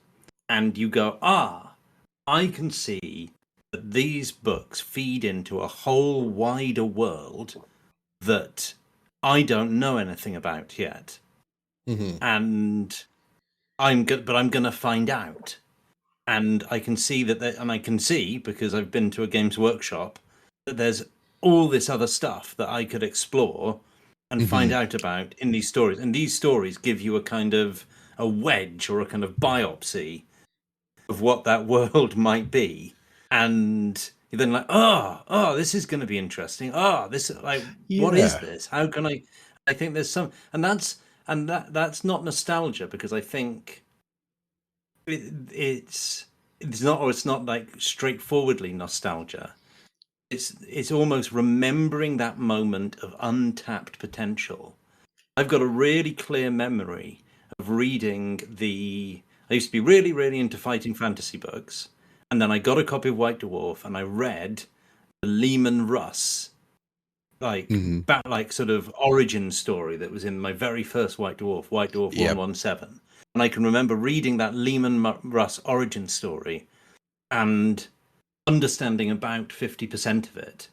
and you go, I can see that these books feed into a whole wider world that I don't know anything about yet. And I'm going to find out. And I can see and I can see, because I've been to a Games Workshop, that there's all this other stuff that I could explore and find out about in these stories. And these stories give you a kind of a wedge or a kind of biopsy of what that world might be. And you're then like, this is going to be interesting. What is this? How can I think there's some, and that's not nostalgia, because I think it's not like straightforwardly nostalgia. It's almost remembering that moment of untapped potential. I've got a really clear memory of reading I used to be really, really into fighting fantasy books, and then I got a copy of White Dwarf and I read the Lehman Russ sort of origin story that was in my very first White Dwarf 117. And I can remember reading that Lehman Russ origin story and understanding about 50% of it.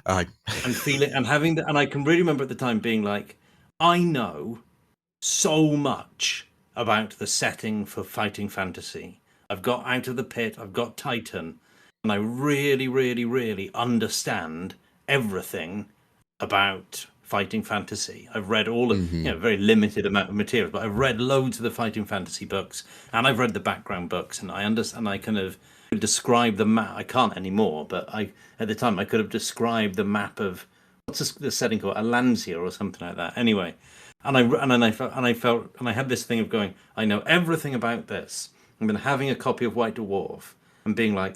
And feeling and having and I can really remember at the time being like, I know so much about the setting for fighting fantasy. I've got Out of the Pit, I've got Titan, and I really, really, really understand everything about fighting fantasy. I've read all of, very limited amount of materials, but I've read loads of the fighting fantasy books, and I've read the background books, and I understand. I kind of describe the map. I can't anymore, but at the time I could have described the map of what's the setting called, Alanzia or something like that. Anyway, and I had this thing of going, I know everything about this. I've been having a copy of White Dwarf and being like,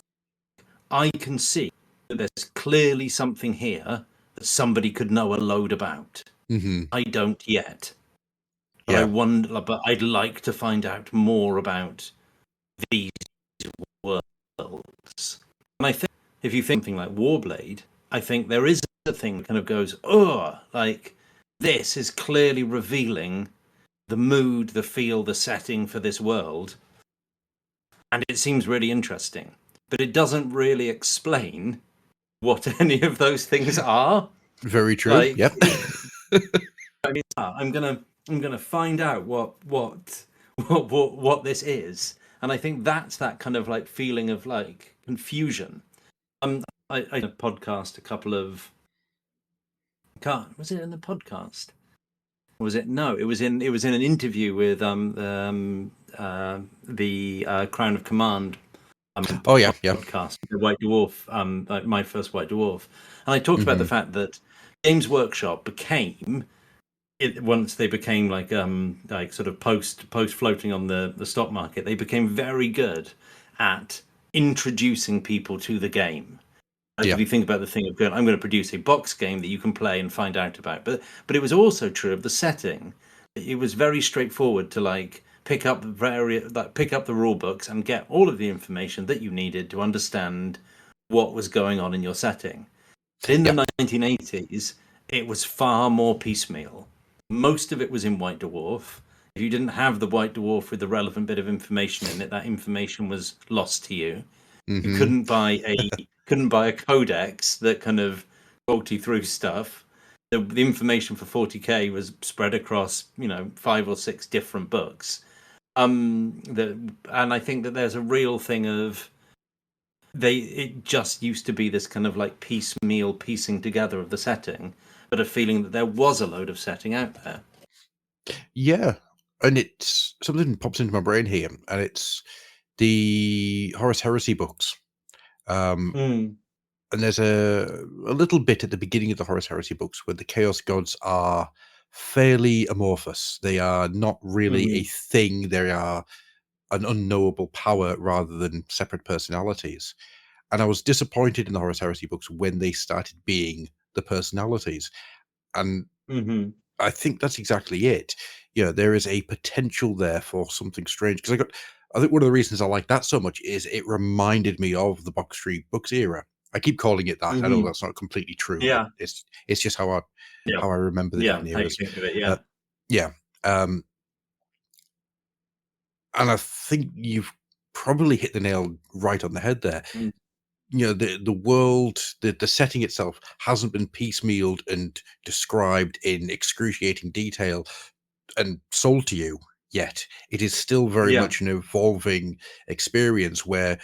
I can see that there's clearly something here that somebody could know a load about. I don't yet. But I wonder, but I'd like to find out more about these worlds. And I think if you think something like Warblade, I think there is a thing that kind of goes, oh, like this is clearly revealing the mood, the feel, the setting for this world. And it seems really interesting. But it doesn't really explain what any of those things are. Very true. Like, yep. I mean, I'm gonna find out what this is, and I think that's that kind of like feeling of like confusion. I did a podcast a couple of. Was it in the podcast? Or was it no? It was in an interview with the Crown of Command. Podcast, the White Dwarf, like my first White Dwarf, and I talked about the fact that Games Workshop became, once they became like sort of post floating on the stock market, they became very good at introducing people to the game. If you think about the thing of going, I'm going to produce a box game that you can play and find out about, but it was also true of the setting. It was very straightforward to like pick up the rule books and get all of the information that you needed to understand what was going on in your setting. In the 1980s, it was far more piecemeal. Most of it was in White Dwarf. If you didn't have the White Dwarf with the relevant bit of information in it, that information was lost to you. You couldn't buy a codex that kind of talked you through stuff. The information for 40k was spread across 5 or 6 different books. And I think that there's a real thing of it just used to be this kind of like piecemeal piecing together of the setting, but a feeling that there was a load of setting out there. Yeah, and it's something pops into my brain here, and it's the Horus Heresy books. And there's a little bit at the beginning of the Horus Heresy books where the Chaos Gods are fairly amorphous. They are not really a thing. They are an unknowable power rather than separate personalities. And I was disappointed in the Horus Heresy books when they started being the personalities. And I think that's exactly it. There is a potential there for something strange. Because I think one of the reasons I like that so much is it reminded me of the Boxtree Books era. I keep calling it that. I know that's not completely true, but it's just how I remember the different eras. How you think of it, and I think you've probably hit the nail right on the head there. The world, the setting itself hasn't been piecemealed and described in excruciating detail and sold to you yet. It is still very much an evolving experience where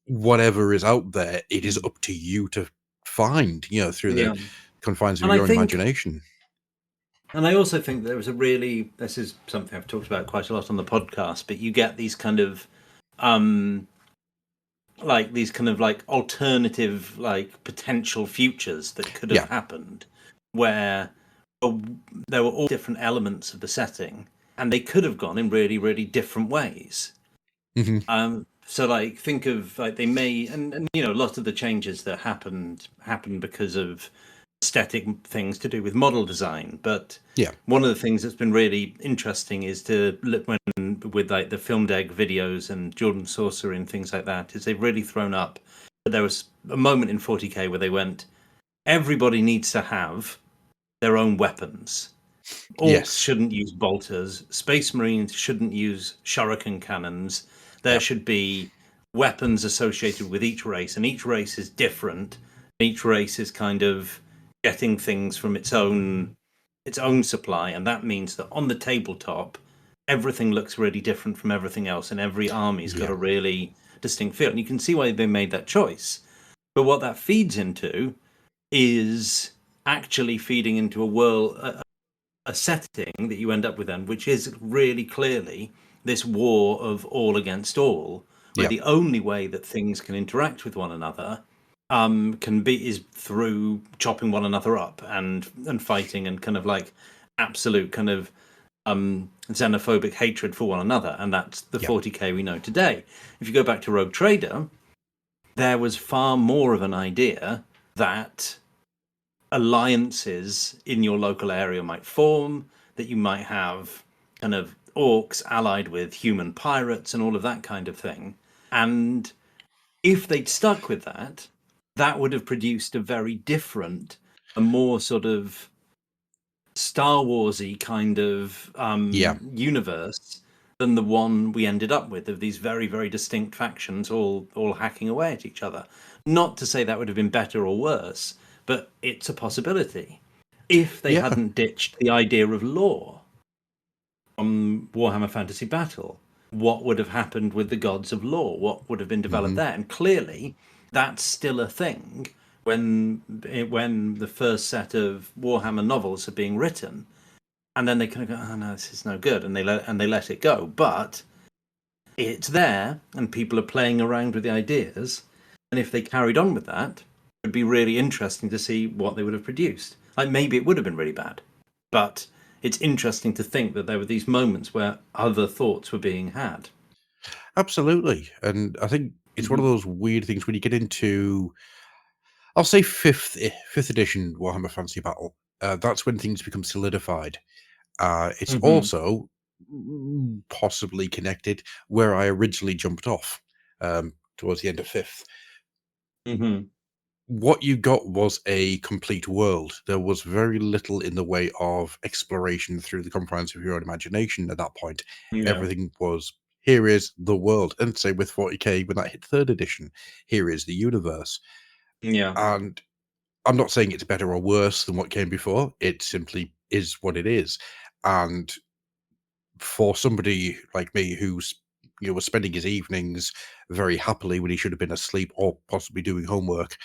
whatever is out there, it is up to you to find, through the confines of your own imagination. And I also think there was this is something I've talked about quite a lot on the podcast, but you get these kind of alternative, like potential futures that could have happened, where there were all different elements of the setting, and they could have gone in really, really different ways. So, like, think of like they may, and a lot of the changes that happened because of aesthetic things to do with model design. But one of the things that's been really interesting is to look with like the Film Deg videos and Jordan Sorcery and things like that, is they've really thrown up. But there was a moment in 40k where they went, everybody needs to have their own weapons. Orcs shouldn't use bolters. Space Marines shouldn't use shuriken cannons. There should be weapons associated with each race, and each race is different. Each race is kind of getting things from its own supply, and that means that on the tabletop, everything looks really different from everything else, and every army's got a really distinct feel. And you can see why they made that choice. But what that feeds into is actually feeding into a world, a setting that you end up with then, which is really clearly this war of all against all, where Yeah. the only way that things can interact with one another is through chopping one another up and fighting and kind of like absolute kind of xenophobic hatred for one another. And that's the 40k we know today. If you go back to Rogue Trader, there was far more of an idea that alliances in your local area might form, that you might have kind of orcs allied with human pirates and all of that kind of thing. And if they'd stuck with that, that would have produced a very different, a more sort of Star Wars-y kind of universe than the one we ended up with, of these very, very distinct factions all hacking away at each other. Not to say that would have been better or worse, but it's a possibility. If they hadn't ditched the idea of lore from Warhammer Fantasy Battle, what would have happened with the gods of lore? What would have been developed there? And clearly, that's still a thing when the first set of Warhammer novels are being written, and then they kind of go, "Oh no, this is no good," and they let it go. But it's there, and people are playing around with the ideas. And if they carried on with that, it would be really interesting to see what they would have produced. Like maybe it would have been really bad, but it's interesting to think that there were these moments where other thoughts were being had. Absolutely. And I think it's one of those weird things when you get into, I'll say fifth edition Warhammer Fantasy Battle. That's when things become solidified. It's also possibly connected where I originally jumped off towards the end of fifth. What you got was a complete world. There was very little in the way of exploration through the confines of your own imagination at that point. Everything was, here is the world. And same with 40k when that hit third edition. Here is the universe. And I'm not saying it's better or worse than what came before. It simply is what it is. And for somebody like me who's was spending his evenings very happily when he should have been asleep or possibly doing homework,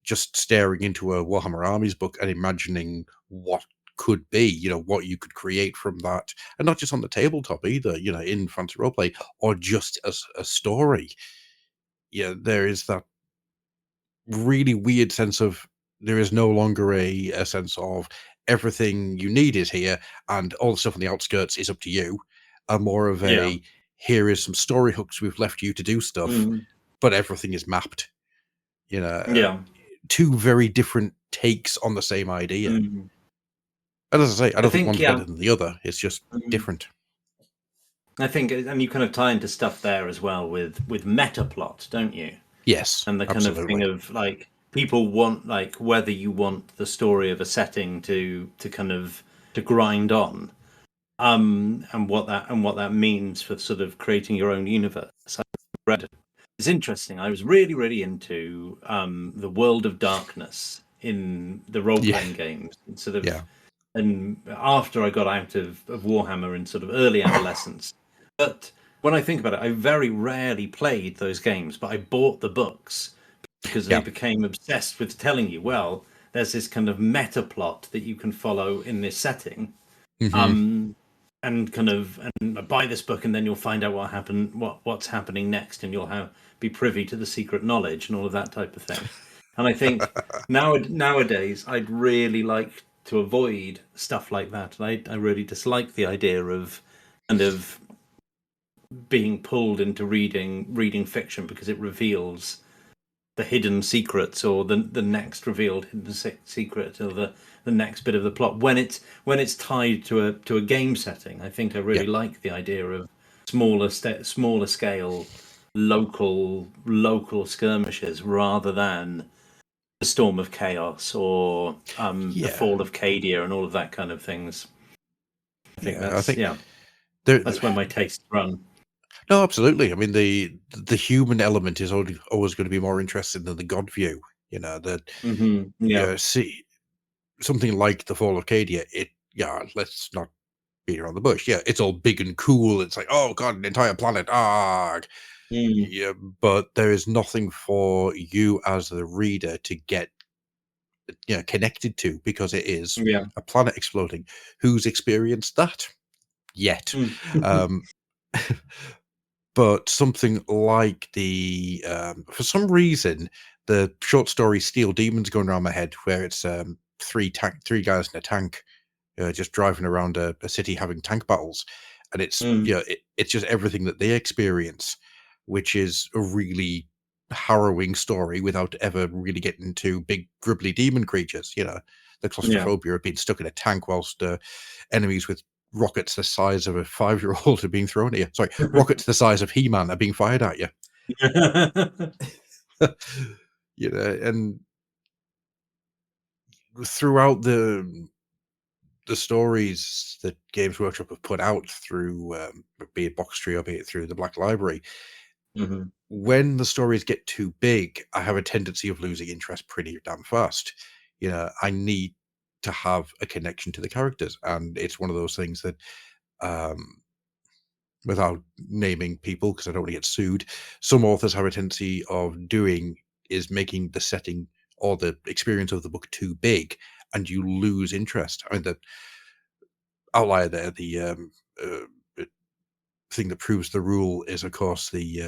just staring into a Warhammer Armies book and imagining what could be, what you could create from that. And not just on the tabletop either, in fantasy roleplay or just as a story. Yeah, there is that really weird sense of there is no longer a sense of everything you need is here and all the stuff on the outskirts is up to you. More of a, here is some story hooks we've left you to do stuff, but everything is mapped. Two very different takes on the same idea. And as I say, I don't think one's better than the other. It's just different. I think, and you kind of tie into stuff there as well with meta plot, don't you? Yes, and the kind of thing of like people want, like, whether you want the story of a setting to kind of to grind on, and what that means for sort of creating your own universe. It's interesting. I was really into the World of Darkness in the role-playing games, and sort of, and after I got out of Warhammer in sort of early adolescence. But when I think about it, I very rarely played those games, but I bought the books because they became obsessed with telling you, well, there's this kind of meta plot that you can follow in this setting. And kind of, and buy this book and then you'll find out what's happening next, and you'll be privy to the secret knowledge and all of that type of thing. And I think nowadays I'd really like to avoid stuff like that. And I really dislike the idea of kind of being pulled into reading fiction because it reveals the hidden secrets or the next revealed hidden secret or the next bit of the plot when it's tied to a game setting. I think I really like the idea of smaller scale local skirmishes rather than the Storm of Chaos or the Fall of Cadia and all of that kind of things. I think that's where my tastes run. No, absolutely. I mean, the human element is always going to be more interesting than the god view. See something like the Fall of Cadia. Let's not beat around the bush. Yeah, it's all big and cool. It's like, oh god, an entire planet. Yeah, but there is nothing for you as the reader to get connected to, because it is a planet exploding. Who's experienced that yet? But something like the for some reason the short story Steel Demons going around my head, where it's three guys in a tank just driving around a city having tank battles, and it's it's just everything that they experience, which is a really harrowing story without ever really getting to big gribbly demon creatures. The claustrophobia of being stuck in a tank whilst enemies with rockets the size of a 5-year-old are being thrown at you. Sorry, rockets the size of He-Man are being fired at you. And throughout the stories that Games Workshop have put out through, be it Boxtree or be it through the Black Library, when the stories get too big, I have a tendency of losing interest pretty damn fast. I need to have a connection to the characters, and it's one of those things that, without naming people because I don't want to get sued, some authors have a tendency of doing is making the setting or the experience of the book too big, and you lose interest. I mean, the outlier there, the thing that proves the rule is, of course, the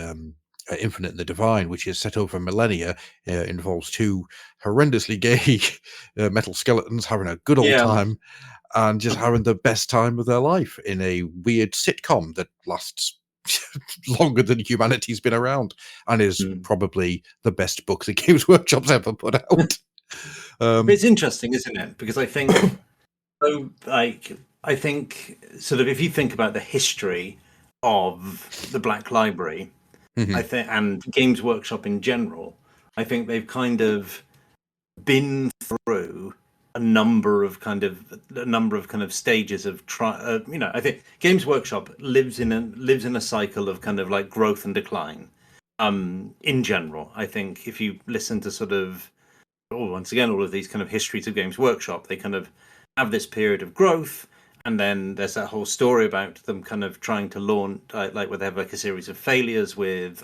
Infinite and the Divine, which is set over millennia, involves two horrendously gay metal skeletons having a good old time and just having the best time of their life in a weird sitcom that lasts longer than humanity's been around, and is probably the best book that Games Workshop's ever put out. It's interesting, isn't it? Because I think, sort of, if you think about the history of the Black Library, I think, and Games Workshop in general, I think they've kind of been through a number of kind of stages of I think Games Workshop lives in a cycle of kind of like growth and decline. In general, I think if you listen to sort of, once again, all of these kind of histories of Games Workshop, they kind of have this period of growth, and then there's that whole story about them kind of trying to launch, like where they have like a series of failures with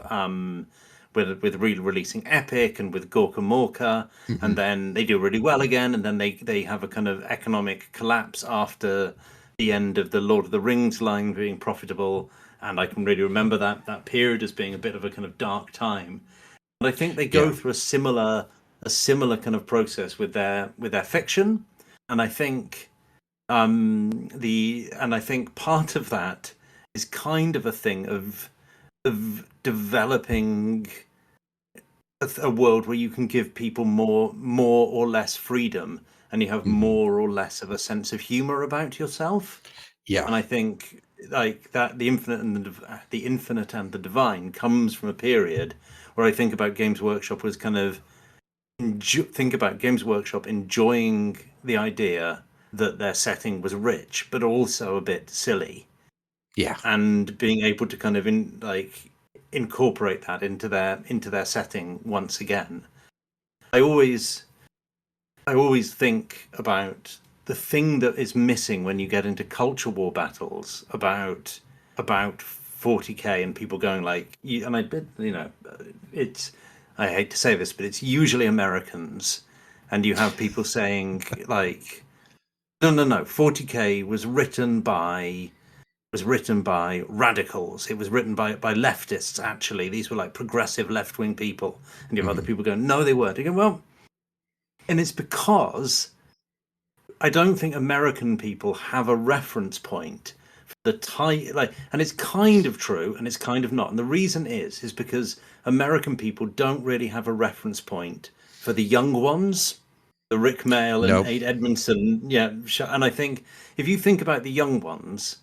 re-releasing Epic and with Gorka Morka, and then they do really well again, and then they have a kind of economic collapse after the end of the Lord of the Rings line being profitable, and I can really remember that period as being a bit of a kind of dark time. But I think they go through a similar kind of process with their fiction, and I think I think part of that is kind of a thing of developing a world where you can give people more or less freedom, and you have more or less of a sense of humor about yourself. And I think like that the infinite and the divine comes from a period where I think about Games Workshop was kind of Games Workshop enjoying the idea that their setting was rich but also a bit silly, and being able to kind of incorporate that into their setting once again. I always think about the thing that is missing when you get into culture war battles about 40k and people going like, it's, I hate to say this, but it's usually Americans, and you have people saying like, no, 40k was written by radicals. It was written by leftists, actually. These were like progressive left-wing people. And you have other people going, no, they weren't. You go, well, and it's because I don't think American people have a reference point for the type, and it's kind of true and it's kind of not. And the reason is because American people don't really have a reference point for the young ones, the Rick Mail and Aid Edmondson. Yeah. And I think if you think about the young ones,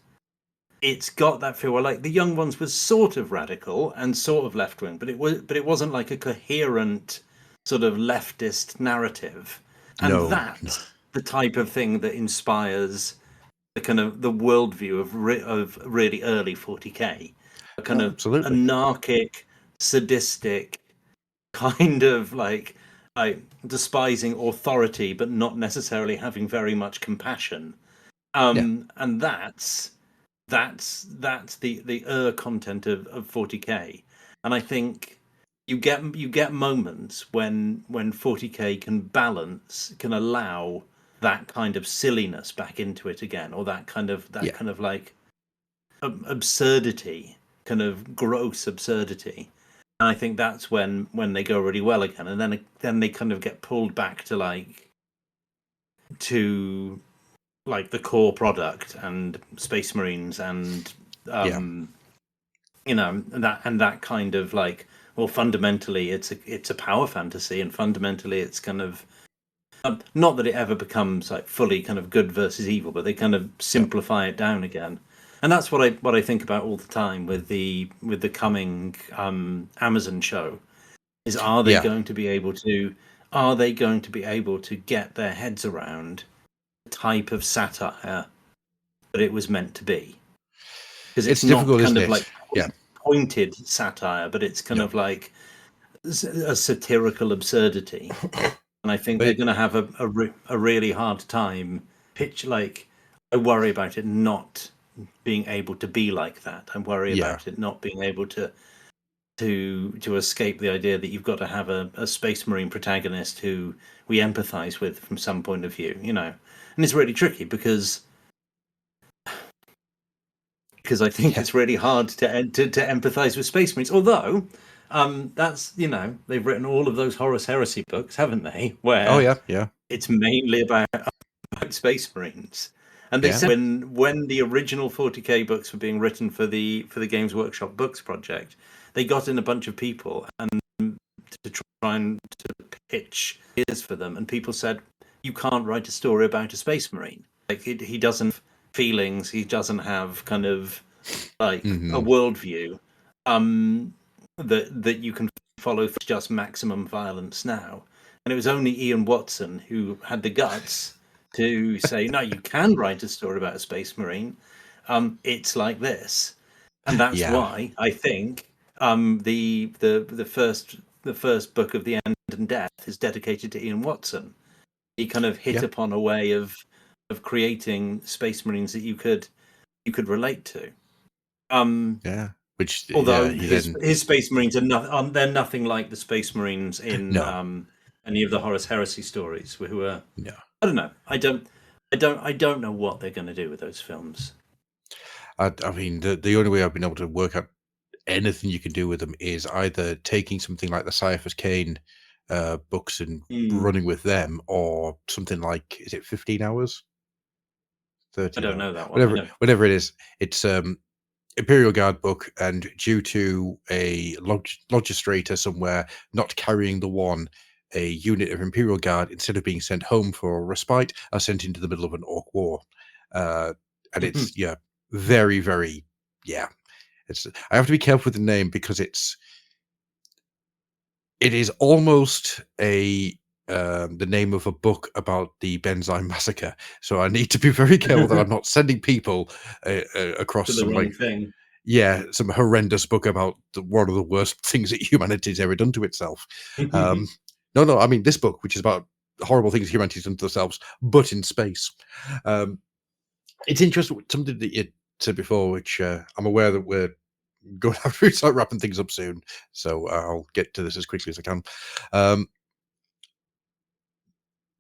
it's got that feel where like the young ones was sort of radical and sort of left wing, but it wasn't like a coherent sort of leftist narrative. And that's the type of thing that inspires the kind of the worldview of really early 40k, a kind of anarchic, sadistic, kind of like despising authority, but not necessarily having very much compassion. And that's the content of 40k. And I think you get moments when 40k can allow that kind of silliness back into it again, or that kind of like absurdity, kind of gross absurdity. And I think that's when they go really well again, and then they kind of get pulled back to the core product and Space Marines and that kind of like, well, fundamentally it's a power fantasy, and fundamentally it's kind of not that it ever becomes like fully kind of good versus evil, but they kind of simplify it down again. And that's what I think about all the time with the coming Amazon show is, are they going to be able to get their heads around the type of satire that it was meant to be? Because it's not difficult, kind isn't of it? like pointed satire, but it's kind of like a satirical absurdity. And I think they're going to have a really hard time I worry about it not being able to be like that. I worry about it not being able to escape the idea that you've got to have a Space Marine protagonist who we empathize with from some point of view, And it's really tricky because I think it's really hard to empathize with Space Marines. Although, that's, they've written all of those Horus Heresy books, haven't they? Where it's mainly about Space Marines. And they said when the original 40k books were being written for the Games Workshop Books project, they got in a bunch of people and to try and to pitch ideas for them, and people said, "You can't write a story about a Space Marine. Like he doesn't have feelings. He doesn't have kind of like a worldview that you can follow for just maximum violence now." And it was only Ian Watson who had the guts to say, "No, you can write a story about a Space Marine. It's like this," and that's why I think the first book of The End and Death is dedicated to Ian Watson. He kind of hit upon a way of creating Space Marines that you could relate to. Which although his Space Marines are they're nothing like the Space Marines in any of the Horus Heresy stories, who are I don't know. I don't know what they're going to do with those films. I mean, the only way I've been able to work out anything you can do with them is either taking something like the Cypher's Kane books and running with them, or something like, is it 15 hours? 30 I don't know that one. Whatever it is. It's Imperial Guard book, and due to a logistrator somewhere not carrying the one, a unit of Imperial Guard, instead of being sent home for a respite, are sent into the middle of an orc war. And it's very, very it's, I have to be careful with the name because it is almost the name of a book about the Benzine massacre. So I need to be very careful that I'm not sending people across to the wrong thing. Yeah, some horrendous book about one of the worst things that humanity's ever done to itself. No, I mean this book, which is about horrible things humanity's done to themselves, but in space. It's interesting, something that you said before, which I'm aware that we're going to have to start wrapping things up soon, so I'll get to this as quickly as I can.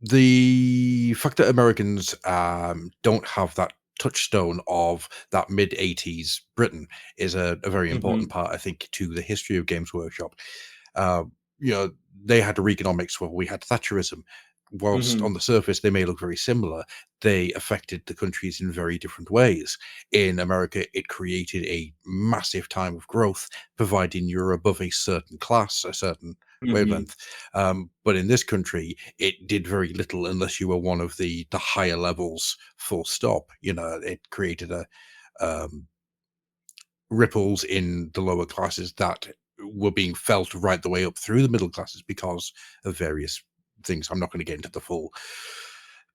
The fact that Americans don't have that touchstone of that mid-80s Britain is a very important part, I think, to the history of Games Workshop. They had Reaganomics, where we had Thatcherism. Whilst on the surface they may look very similar, they affected the countries in very different ways. In America, it created a massive time of growth, providing you're above a certain class, a certain wavelength. But in this country, it did very little unless you were one of the higher levels, full stop. It created ripples in the lower classes that were being felt right the way up through the middle classes because of various things. I'm not going to get into the full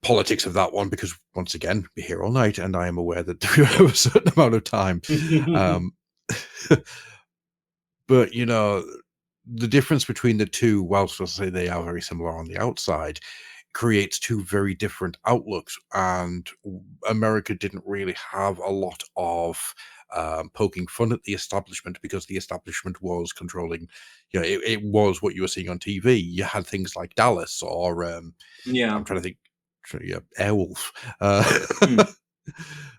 politics of that one because, once again, we're here all night and I am aware that we have a certain amount of time. But the difference between the two, whilst I say they are very similar on the outside, creates two very different outlooks, and America didn't really have a lot of poking fun at the establishment, because the establishment was controlling, it was what you were seeing on TV. You had things like Dallas or I'm trying to think, Airwolf.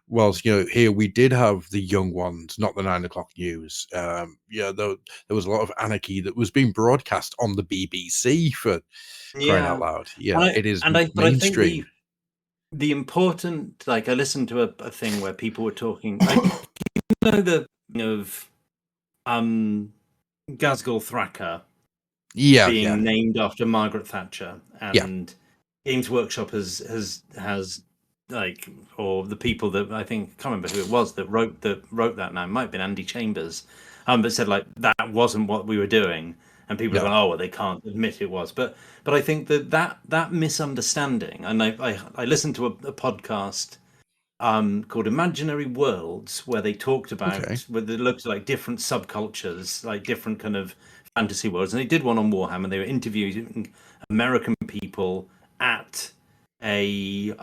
Whilst, here we did have the young ones, not the 9 o'clock news. There was a lot of anarchy that was being broadcast on the BBC, for crying out loud. It is but I think mainstream. the important, like, I listened to a thing where people were talking, like, the of Gazgul Thraka being named after Margaret Thatcher, and Games Workshop has like, or the people that, I think, I can't remember who it was that wrote that now, it might have been Andy Chambers, but said, like, that wasn't what we were doing, and people are going, oh well, they can't admit it was, but I think that misunderstanding, and I listened to a podcast called Imaginary Worlds, where they talked about, where they looked at, like, different subcultures, like different kind of fantasy worlds, and they did one on Warhammer. They were interviewing American people at a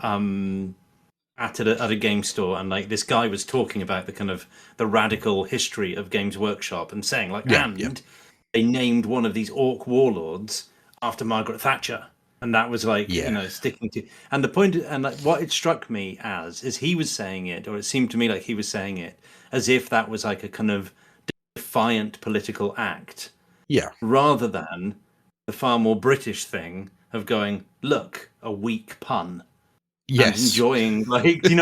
game store, and, like, this guy was talking about the kind of the radical history of Games Workshop, and saying, like, they named one of these orc warlords after Margaret Thatcher. And that was, like, sticking to. And the point, and, like, what it struck me as, is he was saying it, or it seemed to me like he was saying it, as if that was like a kind of defiant political act. Yeah. Rather than the far more British thing of going, look, a weak pun. Yes. And enjoying, like, and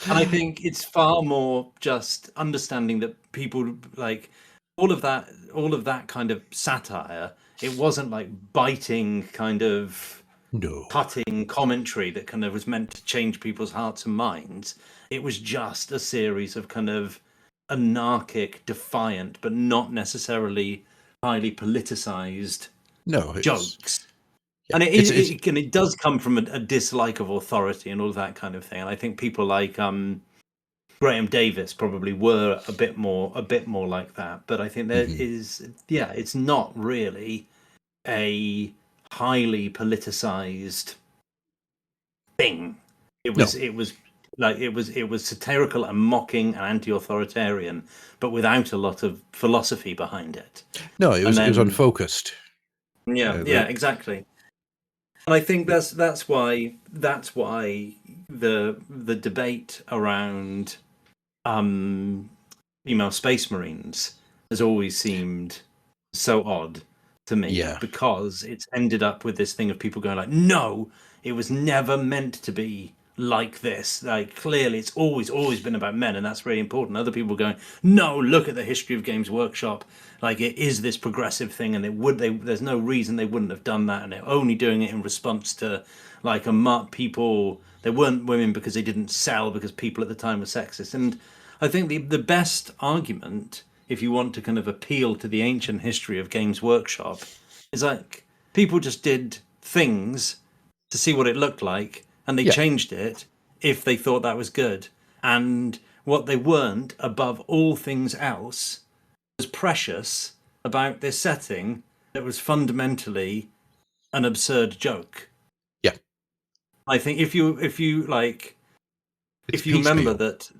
I think it's far more just understanding that people, like, all of that kind of satire. It wasn't like biting kind of cutting commentary that kind of was meant to change people's hearts and minds. It was just a series of kind of anarchic, defiant, but not necessarily highly politicized jokes. Yeah. And it does come from a dislike of authority and all that kind of thing. And I think people like Graham Davis probably were a bit more like that, but I think there is, it's not really a highly politicized thing. It was satirical and mocking and anti-authoritarian, but without a lot of philosophy behind it. No, it was unfocused. Yeah, exactly. And I think that's why the debate around female space marines has always seemed so odd to me, because it's ended up with this thing of people going, like, no, it was never meant to be like this. Like, clearly it's always been about men, and that's really important. Other people going, no, look at the history of Games Workshop, like, it is this progressive thing, and there's no reason they wouldn't have done that, and they're only doing it in response to, like, people, they weren't women because they didn't sell, because people at the time were sexist. And I think the best argument, if you want to kind of appeal to the ancient history of Games Workshop, is like, people just did things to see what it looked like, and they changed it if they thought that was good. And what they weren't, above all things else, was precious about this setting that was fundamentally an absurd joke. Yeah. I think if you like, if you remember that,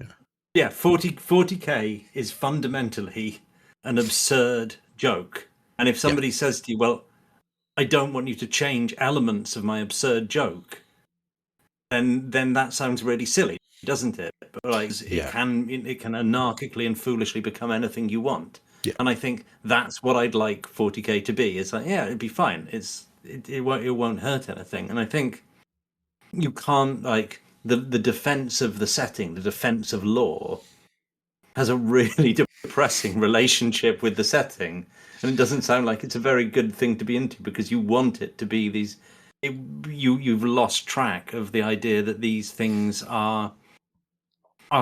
40K is fundamentally an absurd joke. And if somebody says to you, well, I don't want you to change elements of my absurd joke, then that sounds really silly, doesn't it? But, like, it can anarchically and foolishly become anything you want. Yeah. And I think that's what I'd like 40K to be. It's like, it'd be fine. It won't hurt anything. And I think you can't, like, the defense of the setting, the defense of lore, has a really depressing relationship with the setting, and it doesn't sound like it's a very good thing to be into, because you want it to be these. You've lost track of the idea that these things are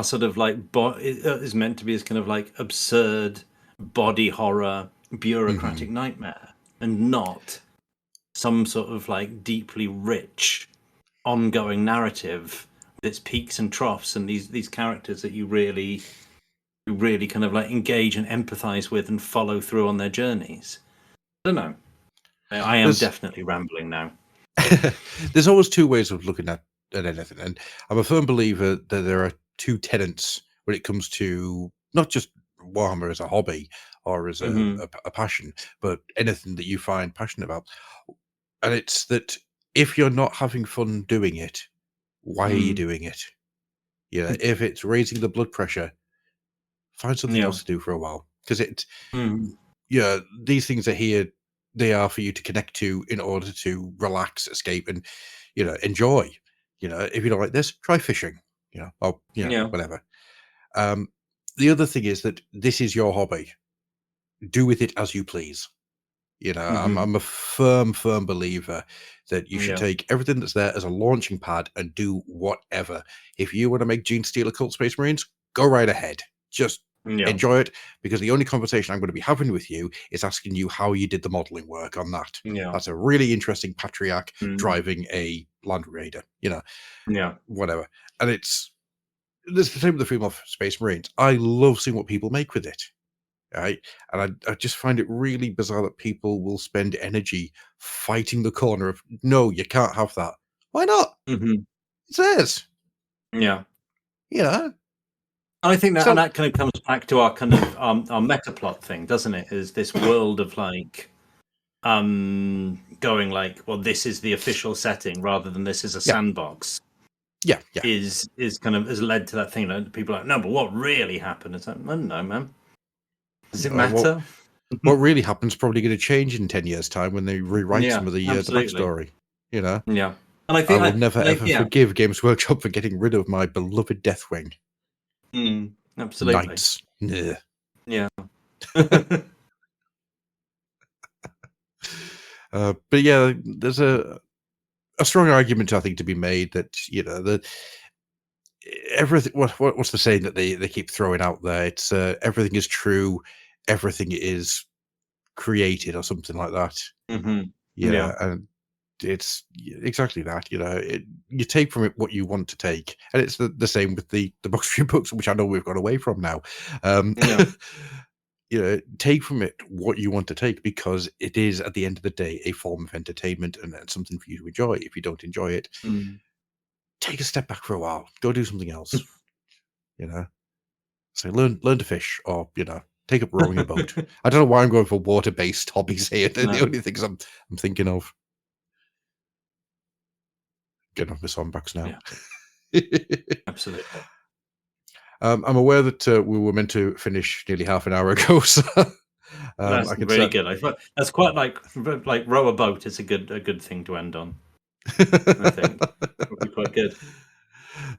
sort of like is meant to be as kind of like absurd body horror, bureaucratic nightmare, and not some sort of like deeply rich, ongoing narrative with its peaks and troughs, and these characters that you really kind of like engage and empathize with and follow through on their journeys. I don't know. I am definitely rambling now. There's always two ways of looking at anything, and I'm a firm believer that there are two tenets when it comes to not just Warhammer as a hobby or as a passion, but anything that you find passionate about. And it's that if you're not having fun doing it, why are you doing it? If it's raising the blood pressure, find something else to do for a while, because these things are here. They are for you to connect to in order to relax, escape, and enjoy. If you don't like this, try fishing. Or whatever. The other thing is that this is your hobby. Do with it as you please. I'm a firm believer that you should take everything that's there as a launching pad and do whatever. If you want to make Gene Stealer Cult Space Marines, go right ahead. Just enjoy it, because the only conversation I'm going to be having with you is asking you how you did the modeling work on that. That's a really interesting patriarch driving a Land Raider, whatever. And it's the same with the female Space Marines. I love seeing what people make with it. Right. And I just find it really bizarre that people will spend energy fighting the corner of, no, you can't have that. Why not? It's theirs. Yeah. I think that, and that kind of comes back to our kind of our meta plot thing, doesn't it? Is this world of like going like, well, this is the official setting rather than this is a sandbox. Yeah. Is kind of has led to that thing that people are like, no, but what really happened? It's like, I don't know, man. Does it matter? What really happens is probably going to change in 10 years' time when they rewrite some of the backstory. Yeah. And I will never ever forgive Games Workshop for getting rid of my beloved Deathwing. Absolutely. Knights. Yeah. But yeah, there's a strong argument, I think, to be made that everything. What's the saying that they keep throwing out there? It's everything is true, everything is created, or something like that. And it's exactly that. You take from it what you want to take, and it's the same with the Boxtree Books, which I know we've gone away from now. Take from it what you want to take, because it is, at the end of the day, a form of entertainment and something for you to enjoy. If you don't enjoy it, take a step back for a while. Go do something else. So learn to fish, or take up rowing a boat. I don't know why I'm going for water-based hobbies here. They're the only things I'm thinking of. Getting off my sandbags now. Yeah. Absolutely. I'm aware that we were meant to finish nearly half an hour ago, so that's really good. I thought that's quite like row a boat is a good thing to end on. I think would be quite good.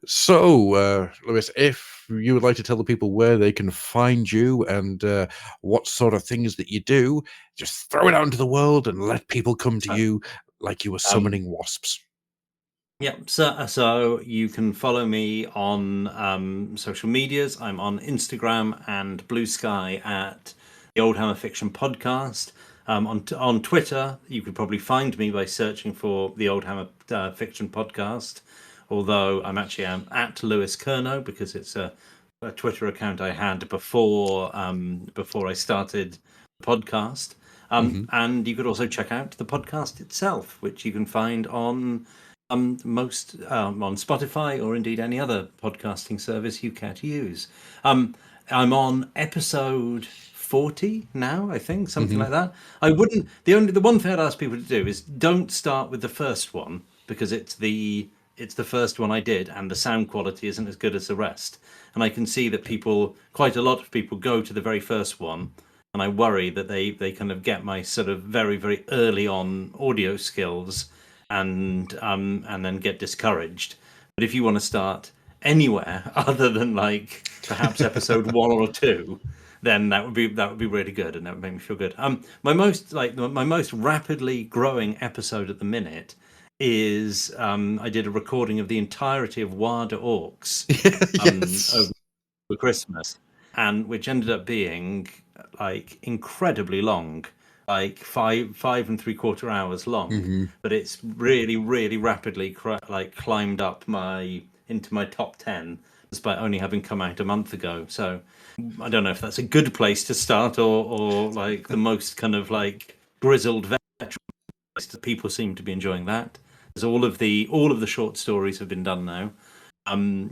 So, Lewis, if you would like to tell the people where they can find you and what sort of things that you do, just throw it out into the world and let people come to you like you were summoning wasps. Yeah, so you can follow me on social medias. I'm on Instagram and Blue Sky at the Oldhammer Fiction Podcast. On Twitter, you could probably find me by searching for the Oldhammer Fiction Podcast. Although I'm actually at Lewis Kerno, because it's a Twitter account I had before I started the podcast. And you could also check out the podcast itself, which you can find on most on Spotify, or indeed any other podcasting service you care to use. I'm on episode 40 now, I think, something like that. I wouldn't. The one thing I'd ask people to do is don't start with the first one, because it's the first one I did, and the sound quality isn't as good as the rest. And I can see that quite a lot of people go to the very first one, and I worry that they kind of get my sort of very, very early on audio skills and then get discouraged. But if you want to start anywhere other than like perhaps episode 1 or 2, then that would be really good, and that would make me feel good. My most rapidly growing episode at the minute is I did a recording of the entirety of War the Orcs over Christmas, and which ended up being like incredibly long, like 5 3/4 hours long. But it's really, really rapidly climbed up into my top 10, despite only having come out a month ago. So I don't know if that's a good place to start, or like the most kind of like grizzled veteran. People seem to be enjoying that. because all of the short stories have been done now.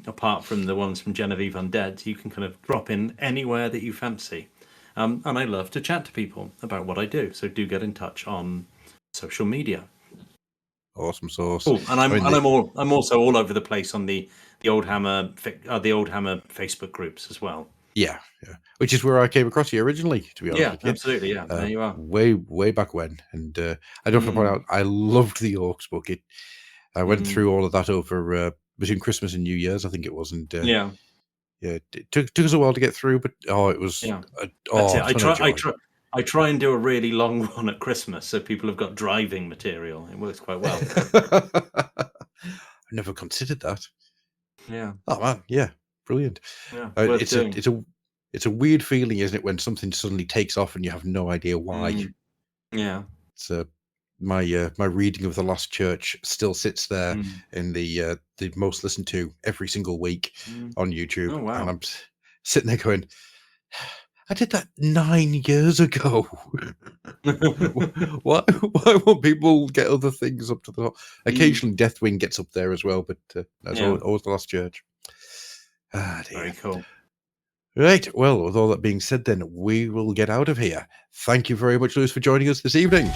Apart from the ones from Genevieve Undead, you can kind of drop in anywhere that you fancy. And I love to chat to people about what I do, so do get in touch on social media. Awesome sauce. Oh, and I'm also all over the place on the Oldhammer Facebook groups as well. Yeah, which is where I came across you originally, to be honest. Yeah, absolutely. Yeah, there you are. Way back when, and I don't want to point out, I loved the Orcs book. I went through all of that over between Christmas and New Year's, I think it was, and yeah, it took us a while to get through, but it was that's it. I try and do a really long one at Christmas, so people have got driving material. It works quite well. I never considered that. Yeah. Oh man, yeah, brilliant. Yeah, it's a weird feeling, isn't it, when something suddenly takes off and you have no idea why. Yeah. It's my reading of The Last Church still sits there in the most listened to every single week on YouTube. Oh, wow. And I'm sitting there going, I did that 9 years ago. Why won't people get other things up to the top? Occasionally Deathwing gets up there as well, but that's always The Last Church. Ah, dear. Very cool. Right, well, with all that being said then, we will get out of here. Thank you very much, Lewis, for joining us this evening.